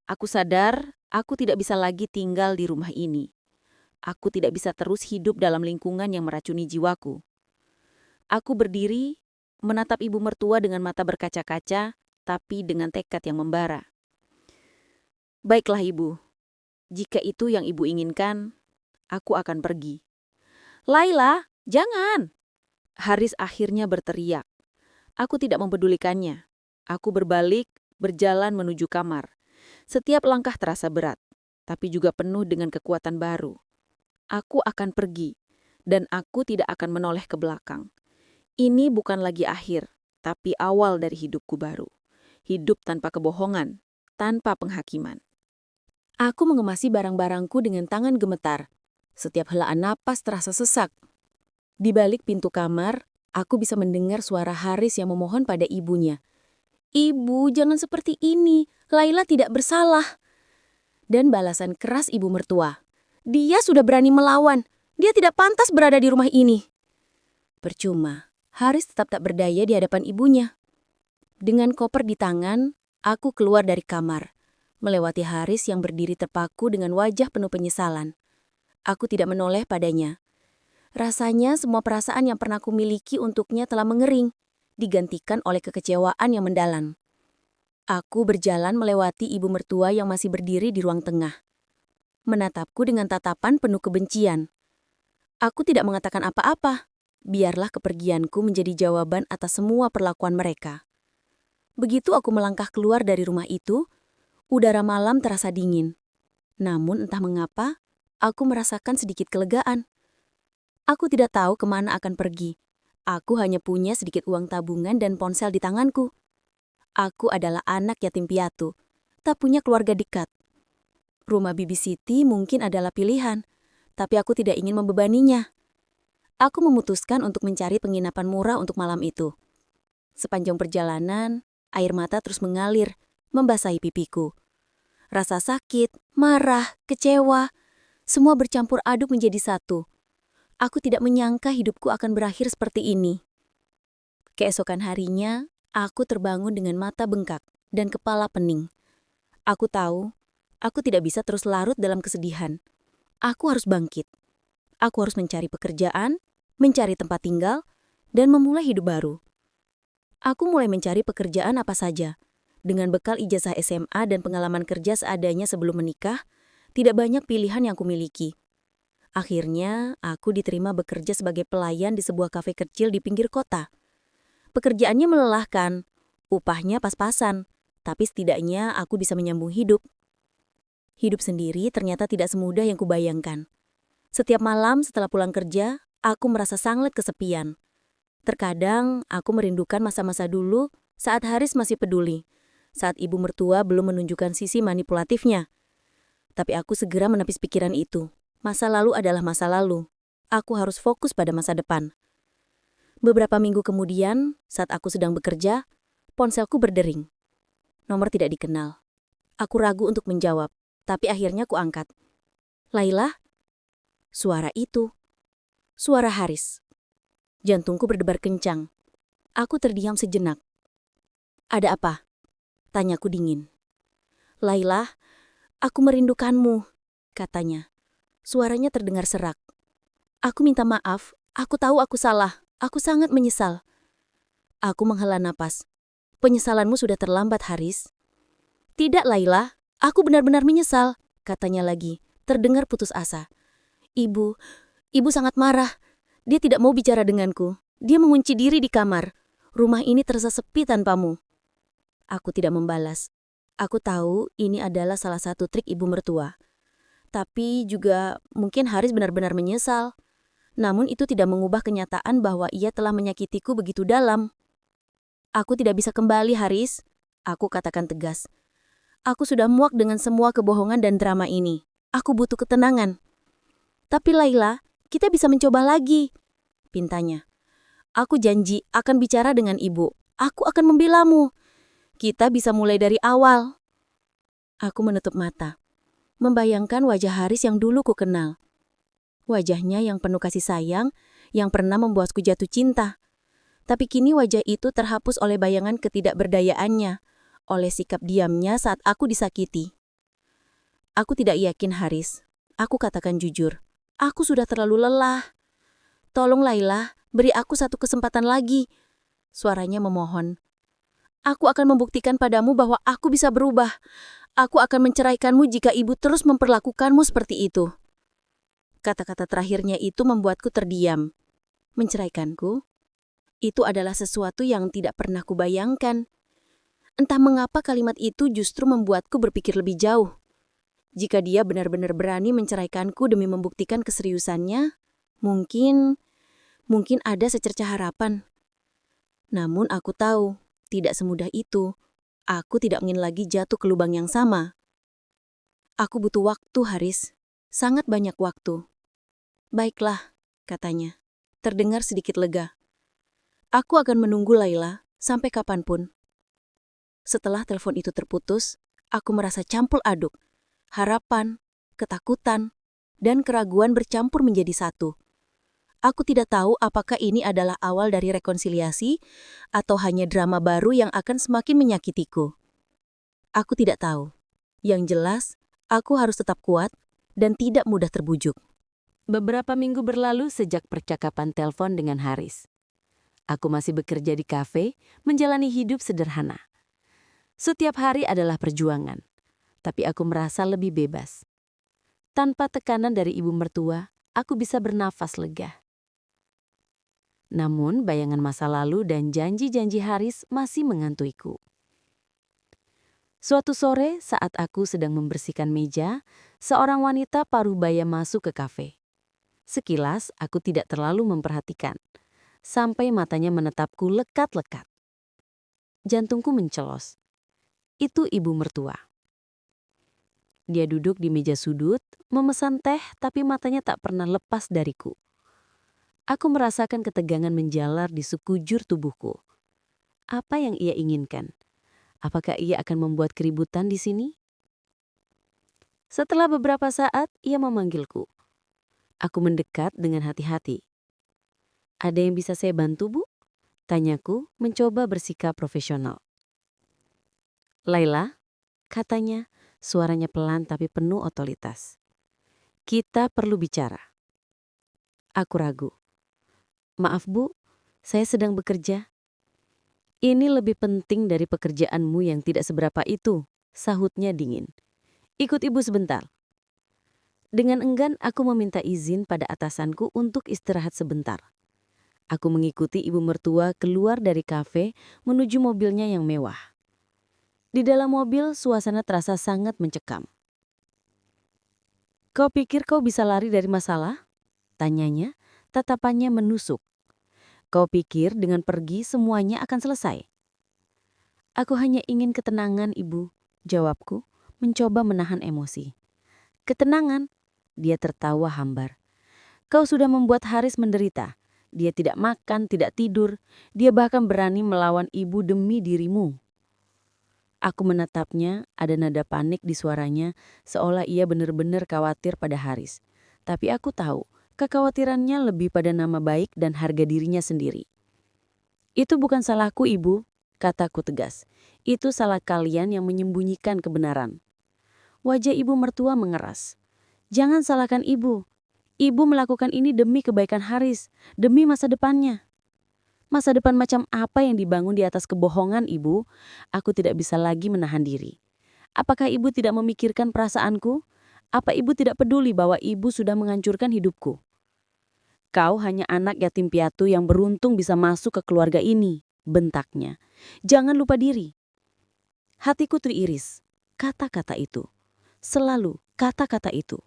Aku sadar, aku tidak bisa lagi tinggal di rumah ini. Aku tidak bisa terus hidup dalam lingkungan yang meracuni jiwaku. Aku berdiri, menatap ibu mertua dengan mata berkaca-kaca, tapi dengan tekad yang membara. Baiklah, ibu. Jika itu yang ibu inginkan, aku akan pergi. Laila, jangan! Haris akhirnya berteriak. Aku tidak mempedulikannya. Aku berbalik, berjalan menuju kamar. Setiap langkah terasa berat, tapi juga penuh dengan kekuatan baru. Aku akan pergi, dan aku tidak akan menoleh ke belakang. Ini bukan lagi akhir, tapi awal dari hidupku baru. Hidup tanpa kebohongan, tanpa penghakiman. Aku mengemasi barang-barangku dengan tangan gemetar. Setiap helaan napas terasa sesak. Di balik pintu kamar, aku bisa mendengar suara Haris yang memohon pada ibunya. "Ibu, jangan seperti ini. Laila tidak bersalah." Dan balasan keras ibu mertua, "Dia sudah berani melawan. Dia tidak pantas berada di rumah ini." Percuma, Haris tetap tak berdaya di hadapan ibunya. Dengan koper di tangan, aku keluar dari kamar, melewati Haris yang berdiri terpaku dengan wajah penuh penyesalan. Aku tidak menoleh padanya. Rasanya semua perasaan yang pernah kumiliki untuknya telah mengering, digantikan oleh kekecewaan yang mendalam. Aku berjalan melewati ibu mertua yang masih berdiri di ruang tengah, menatapku dengan tatapan penuh kebencian. Aku tidak mengatakan apa-apa. Biarlah kepergianku menjadi jawaban atas semua perlakuan mereka. Begitu aku melangkah keluar dari rumah itu, udara malam terasa dingin. Namun entah mengapa, aku merasakan sedikit kelegaan. Aku tidak tahu kemana akan pergi. Aku hanya punya sedikit uang tabungan dan ponsel di tanganku. Aku adalah anak yatim piatu, tak punya keluarga dekat. Rumah Bibi Siti mungkin adalah pilihan, tapi aku tidak ingin membebaninya. Aku memutuskan untuk mencari penginapan murah untuk malam itu. Sepanjang perjalanan, air mata terus mengalir, membasahi pipiku. Rasa sakit, marah, kecewa, semua bercampur aduk menjadi satu. Aku tidak menyangka hidupku akan berakhir seperti ini. Keesokan harinya, aku terbangun dengan mata bengkak dan kepala pening. Aku tahu, aku tidak bisa terus larut dalam kesedihan. Aku harus bangkit. Aku harus mencari pekerjaan, mencari tempat tinggal, dan memulai hidup baru. Aku mulai mencari pekerjaan apa saja. Dengan bekal ijazah SMA dan pengalaman kerja seadanya sebelum menikah, tidak banyak pilihan yang kumiliki. Akhirnya, aku diterima bekerja sebagai pelayan di sebuah kafe kecil di pinggir kota. Pekerjaannya melelahkan, upahnya pas-pasan, tapi setidaknya aku bisa menyambung hidup. Hidup sendiri ternyata tidak semudah yang kubayangkan. Setiap malam setelah pulang kerja, aku merasa sangat kesepian. Terkadang, aku merindukan masa-masa dulu saat Haris masih peduli, saat ibu mertua belum menunjukkan sisi manipulatifnya. Tapi aku segera menepis pikiran itu. Masa lalu adalah masa lalu. Aku harus fokus pada masa depan. Beberapa minggu kemudian, saat aku sedang bekerja, ponselku berdering. Nomor tidak dikenal. Aku ragu untuk menjawab, tapi akhirnya ku angkat. "Laila?" Suara itu. Suara Haris. Jantungku berdebar kencang. Aku terdiam sejenak. "Ada apa?" tanyaku dingin. "Laila, aku merindukanmu," katanya. Suaranya terdengar serak. "Aku minta maaf, aku tahu aku salah, aku sangat menyesal." Aku menghela napas. "Penyesalanmu sudah terlambat, Haris." "Tidak, Laila, aku benar-benar menyesal," katanya lagi, terdengar putus asa. Ibu sangat marah. Dia tidak mau bicara denganku. Dia mengunci diri di kamar. Rumah ini terasa sepi tanpamu." Aku tidak membalas. Aku tahu ini adalah salah satu trik ibu mertua. Tapi juga mungkin Haris benar-benar menyesal. Namun itu tidak mengubah kenyataan bahwa ia telah menyakitiku begitu dalam. "Aku tidak bisa kembali, Haris," aku katakan tegas. "Aku sudah muak dengan semua kebohongan dan drama ini. Aku butuh ketenangan." "Tapi Laila, kita bisa mencoba lagi," pintanya. "Aku janji akan bicara dengan ibu. Aku akan membelamu. Kita bisa mulai dari awal." Aku menutup mata, membayangkan wajah Haris yang dulu ku kenal. Wajahnya yang penuh kasih sayang, yang pernah membuatku jatuh cinta. Tapi kini wajah itu terhapus oleh bayangan ketidakberdayaannya, oleh sikap diamnya saat aku disakiti. "Aku tidak yakin, Haris." Aku katakan jujur. "Aku sudah terlalu lelah. Tolong Laila, beri aku satu kesempatan lagi." Suaranya memohon. "Aku akan membuktikan padamu bahwa aku bisa berubah. Aku akan menceraikanmu jika ibu terus memperlakukanmu seperti itu." Kata-kata terakhirnya itu membuatku terdiam. Menceraikanku? Itu adalah sesuatu yang tidak pernah kubayangkan. Entah mengapa kalimat itu justru membuatku berpikir lebih jauh. Jika dia benar-benar berani menceraikanku demi membuktikan keseriusannya, mungkin ada secercah harapan. Namun aku tahu, tidak semudah itu. Aku tidak ingin lagi jatuh ke lubang yang sama. "Aku butuh waktu, Haris. Sangat banyak waktu." "Baiklah," katanya. Terdengar sedikit lega. "Aku akan menunggu Laila, sampai kapanpun." Setelah telepon itu terputus, aku merasa campur aduk. Harapan, ketakutan, dan keraguan bercampur menjadi satu. Aku tidak tahu apakah ini adalah awal dari rekonsiliasi atau hanya drama baru yang akan semakin menyakitiku. Aku tidak tahu. Yang jelas, aku harus tetap kuat dan tidak mudah terbujuk. Beberapa minggu berlalu sejak percakapan telepon dengan Haris. Aku masih bekerja di kafe, menjalani hidup sederhana. Setiap hari adalah perjuangan, tapi aku merasa lebih bebas. Tanpa tekanan dari ibu mertua, aku bisa bernafas lega. Namun, bayangan masa lalu dan janji-janji Haris masih mengantuiku. Suatu sore, saat aku sedang membersihkan meja, seorang wanita parubaya masuk ke kafe. Sekilas, aku tidak terlalu memperhatikan, sampai matanya menetapku lekat-lekat. Jantungku mencelos. Itu ibu mertua. Dia duduk di meja sudut, memesan teh, tapi matanya tak pernah lepas dariku. Aku merasakan ketegangan menjalar di sekujur tubuhku. Apa yang ia inginkan? Apakah ia akan membuat keributan di sini? Setelah beberapa saat, ia memanggilku. Aku mendekat dengan hati-hati. "Ada yang bisa saya bantu, Bu?" Tanyaku, mencoba bersikap profesional. "Laila," katanya, suaranya pelan tapi penuh otoritas. "Kita perlu bicara." Aku ragu. "Maaf, Bu, saya sedang bekerja." "Ini lebih penting dari pekerjaanmu yang tidak seberapa itu," sahutnya dingin. "Ikut ibu sebentar." Dengan enggan aku meminta izin pada atasanku untuk istirahat sebentar. Aku mengikuti ibu mertua keluar dari kafe menuju mobilnya yang mewah. Di dalam mobil, suasana terasa sangat mencekam. "Kau pikir kau bisa lari dari masalah?" Tanyanya, tatapannya menusuk. "Kau pikir dengan pergi semuanya akan selesai?" "Aku hanya ingin ketenangan, Ibu," jawabku, mencoba menahan emosi. "Ketenangan?" Dia tertawa hambar. "Kau sudah membuat Haris menderita. Dia tidak makan, tidak tidur. Dia bahkan berani melawan ibu demi dirimu." Aku menatapnya, ada nada panik di suaranya, seolah ia benar-benar khawatir pada Haris. Tapi aku tahu, kekhawatirannya lebih pada nama baik dan harga dirinya sendiri. "Itu bukan salahku, Ibu," kataku tegas. "Itu salah kalian yang menyembunyikan kebenaran." Wajah ibu mertua mengeras. "Jangan salahkan Ibu. Ibu melakukan ini demi kebaikan Haris, demi masa depannya." "Masa depan macam apa yang dibangun di atas kebohongan, Ibu? Aku tidak bisa lagi menahan diri. Apakah Ibu tidak memikirkan perasaanku? Apa Ibu tidak peduli bahwa Ibu sudah menghancurkan hidupku?" "Kau hanya anak yatim piatu yang beruntung bisa masuk ke keluarga ini," bentaknya. "Jangan lupa diri." Hatiku teriris. Kata-kata itu. Selalu kata-kata itu.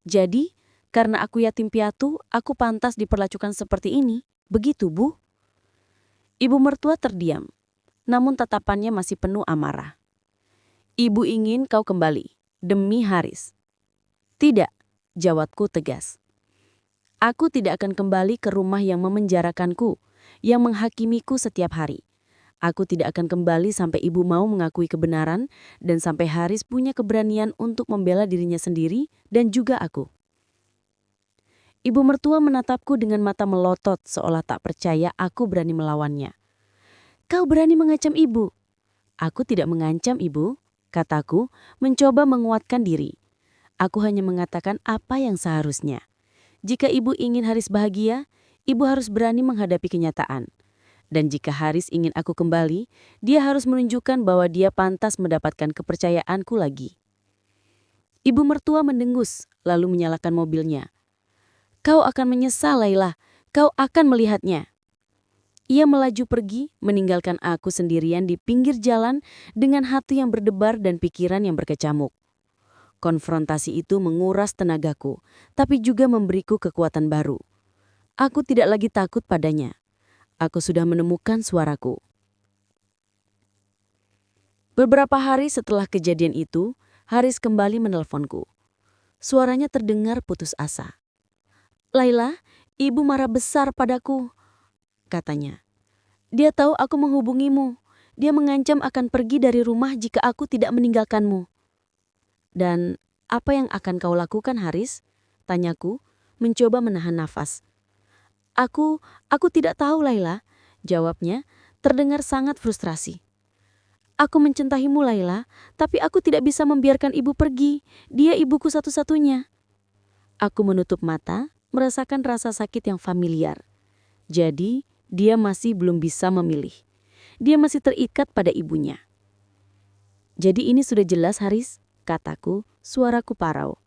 "Jadi, karena aku yatim piatu, aku pantas diperlakukan seperti ini. Begitu, Bu?" Ibu mertua terdiam, namun tatapannya masih penuh amarah. "Ibu ingin kau kembali, demi Haris." "Tidak," jawabku tegas. "Aku tidak akan kembali ke rumah yang memenjarakanku, yang menghakimiku setiap hari. Aku tidak akan kembali sampai ibu mau mengakui kebenaran dan sampai Haris punya keberanian untuk membela dirinya sendiri dan juga aku." Ibu mertua menatapku dengan mata melotot seolah tak percaya aku berani melawannya. "Kau berani mengancam Ibu?" "Aku tidak mengancam, Ibu," kataku, mencoba menguatkan diri. "Aku hanya mengatakan apa yang seharusnya. Jika Ibu ingin Haris bahagia, Ibu harus berani menghadapi kenyataan. Dan jika Haris ingin aku kembali, dia harus menunjukkan bahwa dia pantas mendapatkan kepercayaanku lagi." Ibu mertua mendengus, lalu menyalakan mobilnya. "Kau akan menyesal, Laila. Kau akan melihatnya." Ia melaju pergi, meninggalkan aku sendirian di pinggir jalan dengan hati yang berdebar dan pikiran yang berkecamuk. Konfrontasi itu menguras tenagaku, tapi juga memberiku kekuatan baru. Aku tidak lagi takut padanya. Aku sudah menemukan suaraku. Beberapa hari setelah kejadian itu, Haris kembali menelponku. Suaranya terdengar putus asa. "Laila, Ibu marah besar padaku," katanya. "Dia tahu aku menghubungimu. Dia mengancam akan pergi dari rumah jika aku tidak meninggalkanmu. Dan apa yang akan kau lakukan, Haris? Tanyaku, mencoba menahan nafas. Aku tidak tahu, Laila. Jawabnya, terdengar sangat frustrasi. Aku mencintaimu, Laila, tapi aku tidak bisa membiarkan ibu pergi. Dia ibuku satu-satunya. Aku menutup mata, merasakan rasa sakit yang familiar. Jadi, dia masih belum bisa memilih. Dia masih terikat pada ibunya. Jadi ini sudah jelas, Haris, kataku, suaraku parau.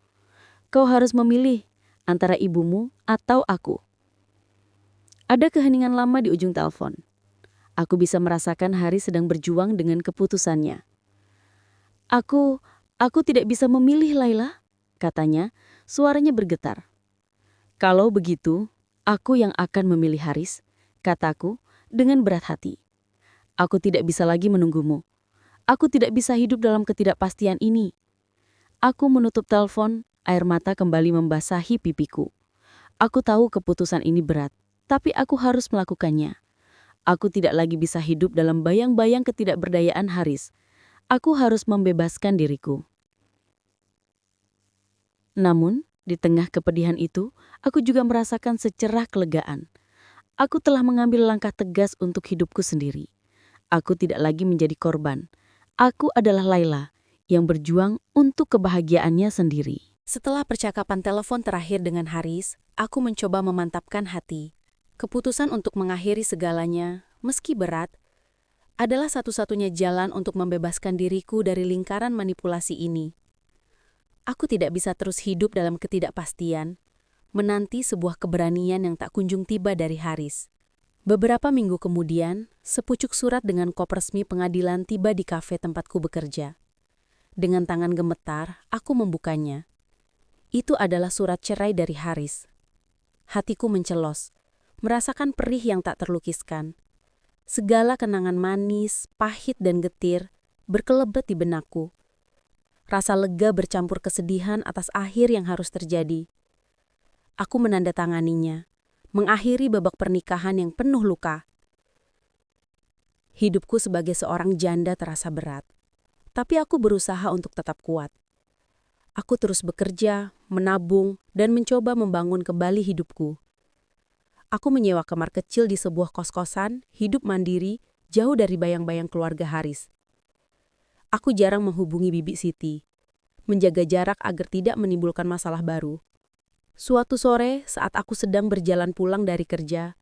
Kau harus memilih antara ibumu atau aku. Ada keheningan lama di ujung telepon. Aku bisa merasakan Haris sedang berjuang dengan keputusannya. Aku tidak bisa memilih, Laila, katanya, suaranya bergetar. Kalau begitu, aku yang akan memilih Haris, kataku dengan berat hati. Aku tidak bisa lagi menunggumu. Aku tidak bisa hidup dalam ketidakpastian ini. Aku menutup telepon, air mata kembali membasahi pipiku. Aku tahu keputusan ini berat, tapi aku harus melakukannya. Aku tidak lagi bisa hidup dalam bayang-bayang ketidakberdayaan Haris. Aku harus membebaskan diriku. Namun, di tengah kepedihan itu, aku juga merasakan secerah kelegaan. Aku telah mengambil langkah tegas untuk hidupku sendiri. Aku tidak lagi menjadi korban. Aku adalah Laila yang berjuang untuk kebahagiaannya sendiri. Setelah percakapan telepon terakhir dengan Haris, aku mencoba memantapkan hati. Keputusan untuk mengakhiri segalanya, meski berat, adalah satu-satunya jalan untuk membebaskan diriku dari lingkaran manipulasi ini. Aku tidak bisa terus hidup dalam ketidakpastian, menanti sebuah keberanian yang tak kunjung tiba dari Haris. Beberapa minggu kemudian, sepucuk surat dengan kop resmi pengadilan tiba di kafe tempatku bekerja. Dengan tangan gemetar, aku membukanya. Itu adalah surat cerai dari Haris. Hatiku mencelos, merasakan perih yang tak terlukiskan. Segala kenangan manis, pahit dan getir berkelebet di benakku. Rasa lega bercampur kesedihan atas akhir yang harus terjadi. Aku menandatanganinya, mengakhiri babak pernikahan yang penuh luka. Hidupku sebagai seorang janda terasa berat, tapi aku berusaha untuk tetap kuat. Aku terus bekerja, menabung, dan mencoba membangun kembali hidupku. Aku menyewa kamar kecil di sebuah kos-kosan, hidup mandiri, jauh dari bayang-bayang keluarga Haris. Aku jarang menghubungi Bibi Siti, menjaga jarak agar tidak menimbulkan masalah baru. Suatu sore, saat aku sedang berjalan pulang dari kerja,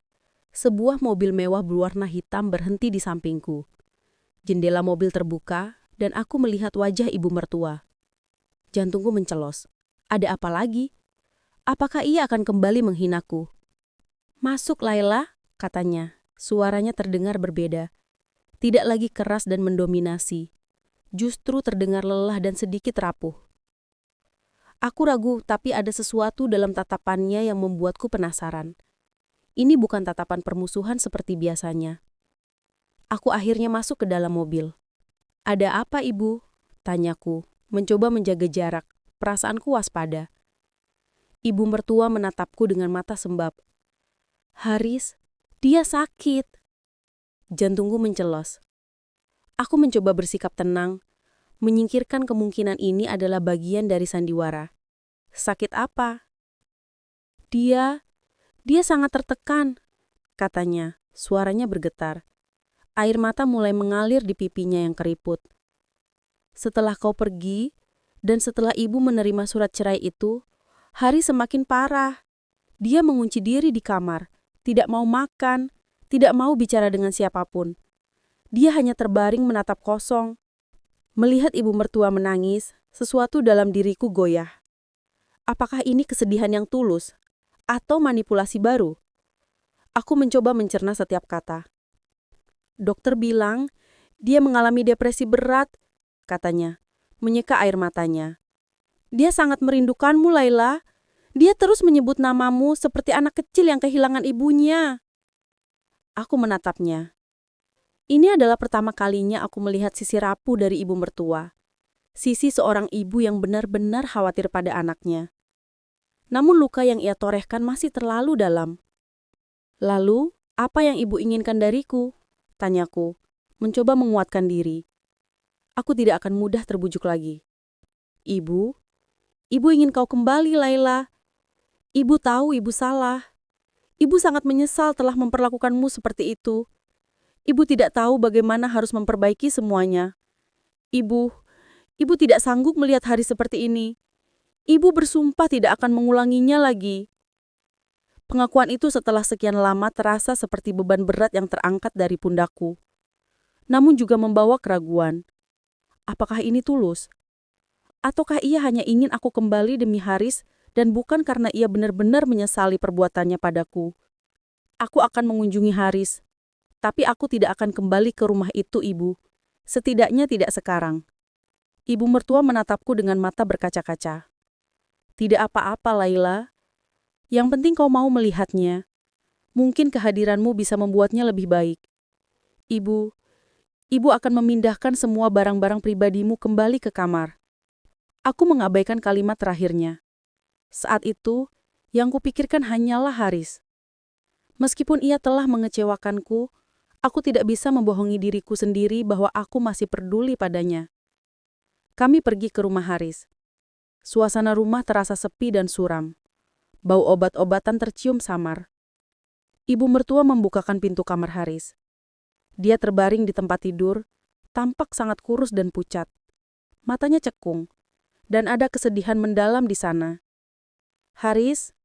sebuah mobil mewah berwarna hitam berhenti di sampingku. Jendela mobil terbuka, dan aku melihat wajah ibu mertua. Jantungku mencelos. Ada apa lagi? Apakah ia akan kembali menghinaku? "Masuk, Laila," katanya. Suaranya terdengar berbeda. Tidak lagi keras dan mendominasi. Justru terdengar lelah dan sedikit rapuh. Aku ragu, tapi ada sesuatu dalam tatapannya yang membuatku penasaran. Ini bukan tatapan permusuhan seperti biasanya. Aku akhirnya masuk ke dalam mobil. "Ada apa, Ibu?" tanyaku, mencoba menjaga jarak. Perasaanku waspada. Ibu mertua menatapku dengan mata sembab. "Haris, dia sakit." Jantungku mencelos. Aku mencoba bersikap tenang, menyingkirkan kemungkinan ini adalah bagian dari sandiwara. "Sakit apa?" Dia sangat tertekan," katanya. Suaranya bergetar. Air mata mulai mengalir di pipinya yang keriput. "Setelah kau pergi, dan setelah ibu menerima surat cerai itu, Hari semakin parah. Dia mengunci diri di kamar, tidak mau makan, tidak mau bicara dengan siapapun. Dia hanya terbaring menatap kosong. Melihat ibu mertua menangis, sesuatu dalam diriku goyah. Apakah ini kesedihan yang tulus? Atau manipulasi baru? Aku mencoba mencerna setiap kata. "Dokter bilang, dia mengalami depresi berat," katanya, menyeka air matanya. "Dia sangat merindukanmu, Laila. Dia terus menyebut namamu seperti anak kecil yang kehilangan ibunya." Aku menatapnya. Ini adalah pertama kalinya aku melihat sisi rapuh dari ibu mertua. Sisi seorang ibu yang benar-benar khawatir pada anaknya. Namun luka yang ia torehkan masih terlalu dalam. "Lalu, apa yang ibu inginkan dariku?" tanyaku, mencoba menguatkan diri. Aku tidak akan mudah terbujuk lagi. Ibu ingin kau kembali, Laila. Ibu tahu ibu salah. Ibu sangat menyesal telah memperlakukanmu seperti itu. Ibu tidak tahu bagaimana harus memperbaiki semuanya. Ibu tidak sanggup melihat hari seperti ini. Ibu bersumpah tidak akan mengulanginya lagi. Pengakuan itu setelah sekian lama terasa seperti beban berat yang terangkat dari pundakku. Namun juga membawa keraguan. Apakah ini tulus? Ataukah ia hanya ingin aku kembali demi Haris dan bukan karena ia benar-benar menyesali perbuatannya padaku? Aku akan mengunjungi Haris, tapi aku tidak akan kembali ke rumah itu, Ibu. Setidaknya tidak sekarang. Ibu mertua menatapku dengan mata berkaca-kaca. Tidak apa-apa, Laila. Yang penting kau mau melihatnya. Mungkin kehadiranmu bisa membuatnya lebih baik. Ibu akan memindahkan semua barang-barang pribadimu kembali ke kamar. Aku mengabaikan kalimat terakhirnya. Saat itu, yang kupikirkan hanyalah Haris. Meskipun ia telah mengecewakanku, aku tidak bisa membohongi diriku sendiri bahwa aku masih peduli padanya. Kami pergi ke rumah Haris. Suasana rumah terasa sepi dan suram. Bau obat-obatan tercium samar. Ibu mertua membukakan pintu kamar Haris. Dia terbaring di tempat tidur, tampak sangat kurus dan pucat. Matanya cekung, dan ada kesedihan mendalam di sana. Haris,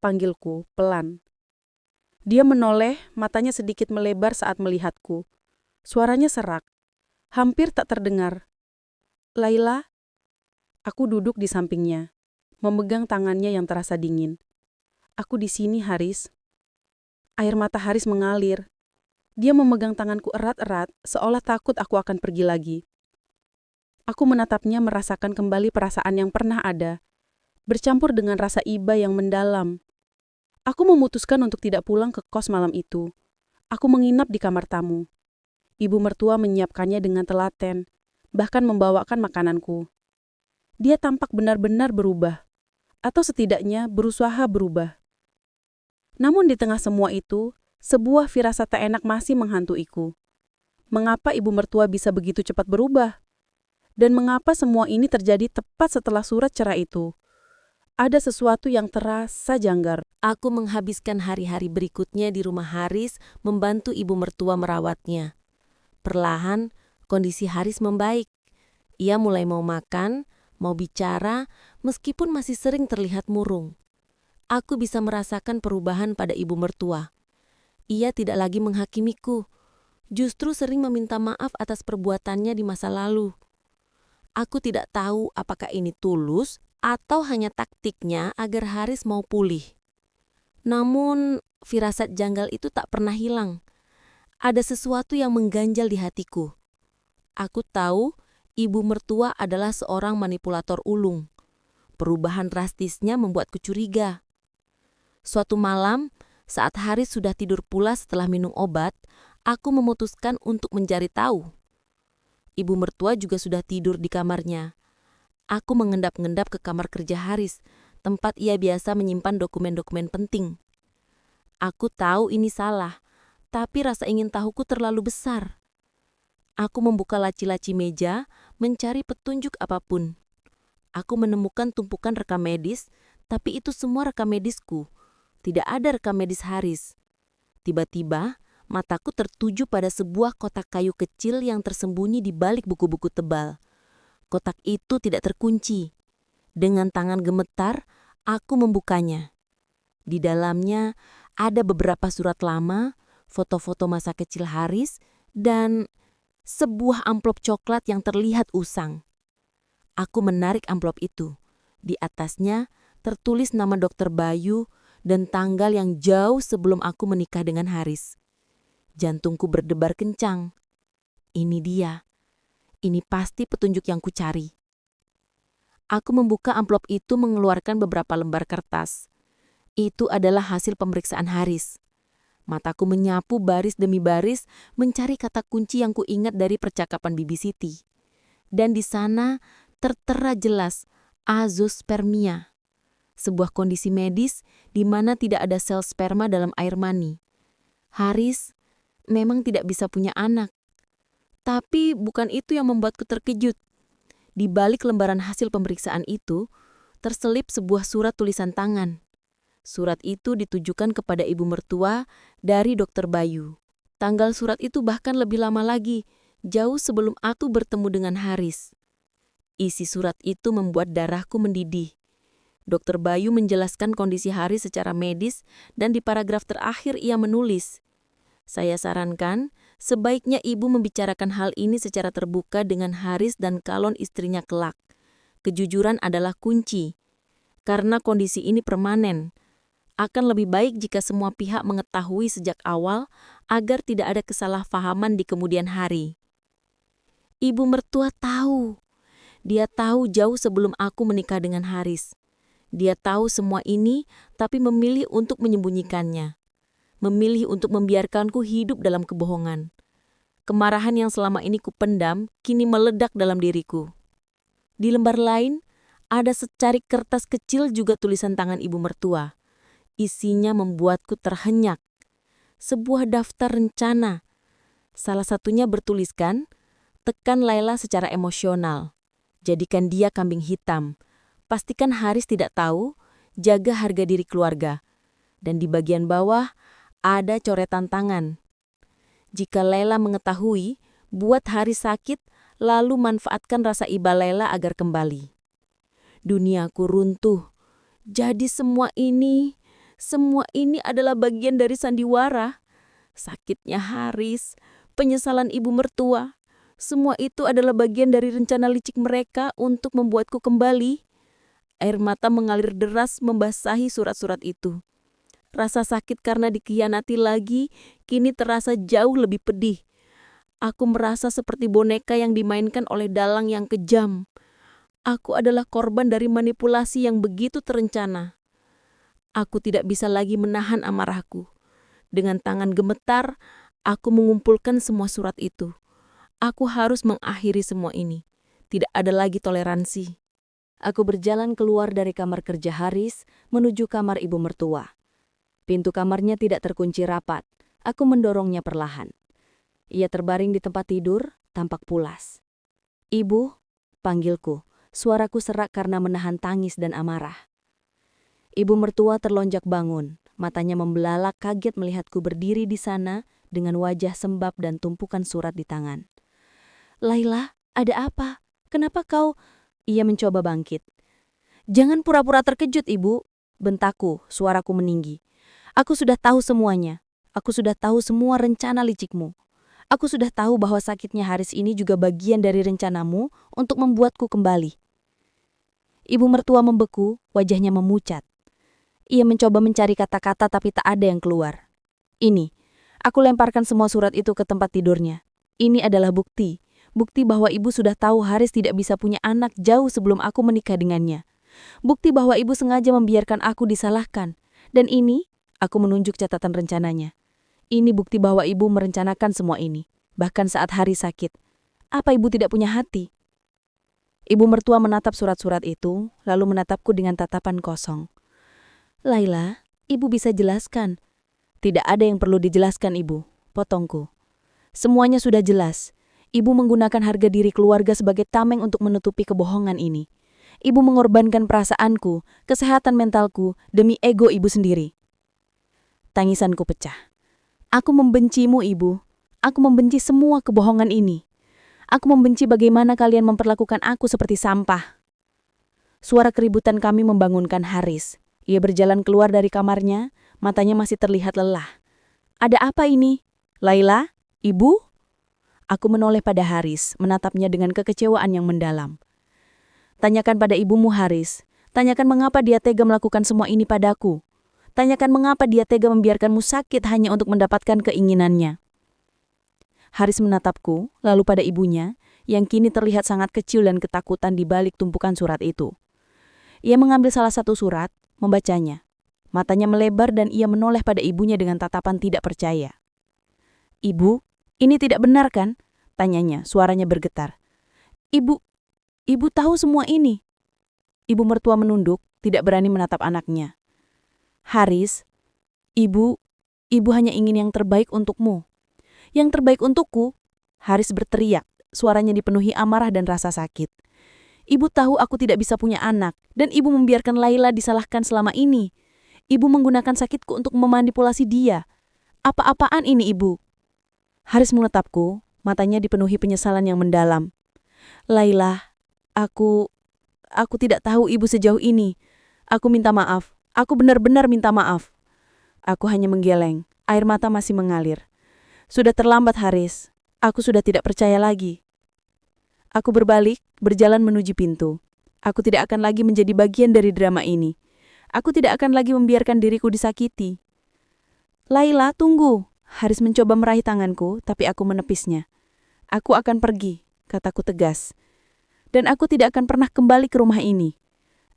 panggilku pelan. Dia menoleh, matanya sedikit melebar saat melihatku. Suaranya serak, hampir tak terdengar. Laila? Aku duduk di sampingnya, memegang tangannya yang terasa dingin. Aku di sini, Haris. Air mata Haris mengalir. Dia memegang tanganku erat-erat, seolah takut aku akan pergi lagi. Aku menatapnya merasakan kembali perasaan yang pernah ada, bercampur dengan rasa iba yang mendalam. Aku memutuskan untuk tidak pulang ke kos malam itu. Aku menginap di kamar tamu. Ibu mertua menyiapkannya dengan telaten, bahkan membawakan makananku. Dia tampak benar-benar berubah, atau setidaknya berusaha berubah. Namun di tengah semua itu, sebuah firasat tak enak masih menghantuiku. Mengapa ibu mertua bisa begitu cepat berubah? Dan mengapa semua ini terjadi tepat setelah surat cerai itu? Ada sesuatu yang terasa janggal. Aku menghabiskan hari-hari berikutnya di rumah Haris membantu ibu mertua merawatnya. Perlahan, kondisi Haris membaik. Ia mulai mau makan, mau bicara, meskipun masih sering terlihat murung. Aku bisa merasakan perubahan pada ibu mertua. Ia tidak lagi menghakimiku, justru sering meminta maaf atas perbuatannya di masa lalu. Aku tidak tahu apakah ini tulus atau hanya taktiknya agar Haris mau pulih. Namun, firasat janggal itu tak pernah hilang. Ada sesuatu yang mengganjal di hatiku. Aku tahu ibu mertua adalah seorang manipulator ulung. Perubahan drastisnya membuatku curiga. Suatu malam, saat Haris sudah tidur pula setelah minum obat, aku memutuskan untuk mencari tahu. Ibu mertua juga sudah tidur di kamarnya. Aku mengendap-endap ke kamar kerja Haris, tempat ia biasa menyimpan dokumen-dokumen penting. Aku tahu ini salah, tapi rasa ingin tahuku terlalu besar. Aku membuka laci-laci meja, mencari petunjuk apapun. Aku menemukan tumpukan rekam medis, tapi itu semua rekam medisku. Tidak ada rekam medis Haris. Tiba-tiba, mataku tertuju pada sebuah kotak kayu kecil yang tersembunyi di balik buku-buku tebal. Kotak itu tidak terkunci. Dengan tangan gemetar, aku membukanya. Di dalamnya ada beberapa surat lama, foto-foto masa kecil Haris, dan sebuah amplop coklat yang terlihat usang. Aku menarik amplop itu. Di atasnya tertulis nama Dokter Bayu dan tanggal yang jauh sebelum aku menikah dengan Haris. Jantungku berdebar kencang. Ini dia. Ini pasti petunjuk yang kucari. Aku membuka amplop itu mengeluarkan beberapa lembar kertas. Itu adalah hasil pemeriksaan Haris. Mataku menyapu baris demi baris mencari kata kunci yang kuingat dari percakapan Bibi Siti. Dan di sana tertera jelas azoospermia. Sebuah kondisi medis di mana tidak ada sel sperma dalam air mani. Haris memang tidak bisa punya anak. Tapi bukan itu yang membuatku terkejut. Di balik lembaran hasil pemeriksaan itu, terselip sebuah surat tulisan tangan. Surat itu ditujukan kepada ibu mertua dari Dr. Bayu. Tanggal surat itu bahkan lebih lama lagi, jauh sebelum aku bertemu dengan Haris. Isi surat itu membuat darahku mendidih. Dr. Bayu menjelaskan kondisi Haris secara medis dan di paragraf terakhir ia menulis, "Saya sarankan sebaiknya ibu membicarakan hal ini secara terbuka dengan Haris dan calon istrinya kelak. Kejujuran adalah kunci. Karena kondisi ini permanen. Akan lebih baik jika semua pihak mengetahui sejak awal agar tidak ada kesalahpahaman di kemudian hari." Ibu mertua tahu. Dia tahu jauh sebelum aku menikah dengan Haris. Dia tahu semua ini tapi memilih untuk menyembunyikannya. Memilih untuk membiarkanku hidup dalam kebohongan. Kemarahan yang selama ini kupendam kini meledak dalam diriku. Di lembar lain, ada secarik kertas kecil juga tulisan tangan ibu mertua. Isinya membuatku terhenyak. Sebuah daftar rencana. Salah satunya bertuliskan, "Tekan Laila secara emosional. Jadikan dia kambing hitam. Pastikan Haris tidak tahu, jaga harga diri keluarga." Dan di bagian bawah, ada coretan tangan. "Jika Laila mengetahui, buat Haris sakit, lalu manfaatkan rasa iba Laila agar kembali." Duniaku runtuh. Jadi semua ini adalah bagian dari sandiwara. Sakitnya Haris, penyesalan ibu mertua. Semua itu adalah bagian dari rencana licik mereka untuk membuatku kembali. Air mata mengalir deras membasahi surat-surat itu. Rasa sakit karena dikhianati lagi kini terasa jauh lebih pedih. Aku merasa seperti boneka yang dimainkan oleh dalang yang kejam. Aku adalah korban dari manipulasi yang begitu terencana. Aku tidak bisa lagi menahan amarahku. Dengan tangan gemetar, aku mengumpulkan semua surat itu. Aku harus mengakhiri semua ini. Tidak ada lagi toleransi. Aku berjalan keluar dari kamar kerja Haris menuju kamar ibu mertua. Pintu kamarnya tidak terkunci rapat. Aku mendorongnya perlahan. Ia terbaring di tempat tidur, tampak pulas. "Ibu," panggilku. Suaraku serak karena menahan tangis dan amarah. Ibu mertua terlonjak bangun. Matanya membelalak kaget melihatku berdiri di sana dengan wajah sembab dan tumpukan surat di tangan. "Laila, ada apa? Kenapa kau?" Ia mencoba bangkit. "Jangan pura-pura terkejut, Ibu," bentakku, suaraku meninggi. "Aku sudah tahu semuanya. Aku sudah tahu semua rencana licikmu. Aku sudah tahu bahwa sakitnya Haris ini juga bagian dari rencanamu untuk membuatku kembali." Ibu mertua membeku, wajahnya memucat. Ia mencoba mencari kata-kata tapi tak ada yang keluar. "Ini, aku lemparkan semua surat itu ke tempat tidurnya. Ini adalah bukti. Bukti bahwa ibu sudah tahu Haris tidak bisa punya anak jauh sebelum aku menikah dengannya. Bukti bahwa ibu sengaja membiarkan aku disalahkan. Dan ini," aku menunjuk catatan rencananya. "Ini bukti bahwa ibu merencanakan semua ini, bahkan saat Haris sakit. Apa ibu tidak punya hati?" Ibu mertua menatap surat-surat itu, lalu menatapku dengan tatapan kosong. "Laila, ibu bisa jelaskan." "Tidak ada yang perlu dijelaskan, Ibu," potongku. "Semuanya sudah jelas. Ibu menggunakan harga diri keluarga sebagai tameng untuk menutupi kebohongan ini. Ibu mengorbankan perasaanku, kesehatan mentalku, demi ego ibu sendiri." Tangisanku pecah. "Aku membencimu, Ibu. Aku membenci semua kebohongan ini. Aku membenci bagaimana kalian memperlakukan aku seperti sampah." Suara keributan kami membangunkan Haris. Ia berjalan keluar dari kamarnya, matanya masih terlihat lelah. "Ada apa ini? Laila? Ibu?" Aku menoleh pada Haris, menatapnya dengan kekecewaan yang mendalam. "Tanyakan pada ibumu, Haris. Tanyakan mengapa dia tega melakukan semua ini padaku. Tanyakan mengapa dia tega membiarkanmu sakit hanya untuk mendapatkan keinginannya." Haris menatapku, lalu pada ibunya, yang kini terlihat sangat kecil dan ketakutan di balik tumpukan surat itu. Ia mengambil salah satu surat, membacanya. Matanya melebar dan ia menoleh pada ibunya dengan tatapan tidak percaya. "Ibu, ini tidak benar kan?" tanyanya, suaranya bergetar. Ibu tahu semua ini." Ibu mertua menunduk, tidak berani menatap anaknya. "Haris, ibu hanya ingin yang terbaik untukmu." "Yang terbaik untukku?" Haris berteriak, suaranya dipenuhi amarah dan rasa sakit. Ibu tahu aku tidak bisa punya anak, dan ibu membiarkan Laila disalahkan selama ini. Ibu menggunakan sakitku untuk memanipulasi dia. Apa-apaan ini, Ibu? Haris menatapku, matanya dipenuhi penyesalan yang mendalam. Laila, aku tidak tahu ibu sejauh ini. Aku minta maaf. Aku benar-benar minta maaf. Aku hanya menggeleng, air mata masih mengalir. Sudah terlambat, Haris. Aku sudah tidak percaya lagi. Aku berbalik, berjalan menuju pintu. Aku tidak akan lagi menjadi bagian dari drama ini. Aku tidak akan lagi membiarkan diriku disakiti. Laila, tunggu. Haris mencoba meraih tanganku, tapi aku menepisnya. Aku akan pergi, kataku tegas. Dan aku tidak akan pernah kembali ke rumah ini.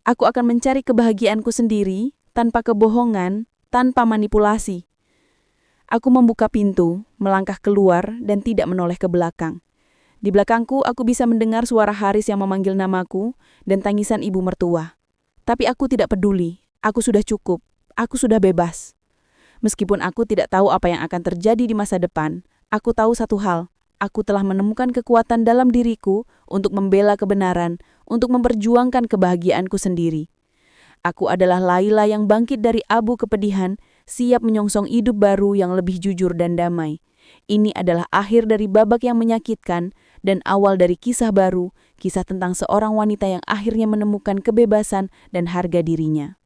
Aku akan mencari kebahagiaanku sendiri, tanpa kebohongan, tanpa manipulasi. Aku membuka pintu, melangkah keluar, dan tidak menoleh ke belakang. Di belakangku, aku bisa mendengar suara Haris yang memanggil namaku dan tangisan ibu mertua. Tapi aku tidak peduli. Aku sudah cukup. Aku sudah bebas. Meskipun aku tidak tahu apa yang akan terjadi di masa depan, aku tahu satu hal. Aku telah menemukan kekuatan dalam diriku untuk membela kebenaran, untuk memperjuangkan kebahagiaanku sendiri. Aku adalah Laila yang bangkit dari abu kepedihan, siap menyongsong hidup baru yang lebih jujur dan damai. Ini adalah akhir dari babak yang menyakitkan dan awal dari kisah baru, kisah tentang seorang wanita yang akhirnya menemukan kebebasan dan harga dirinya.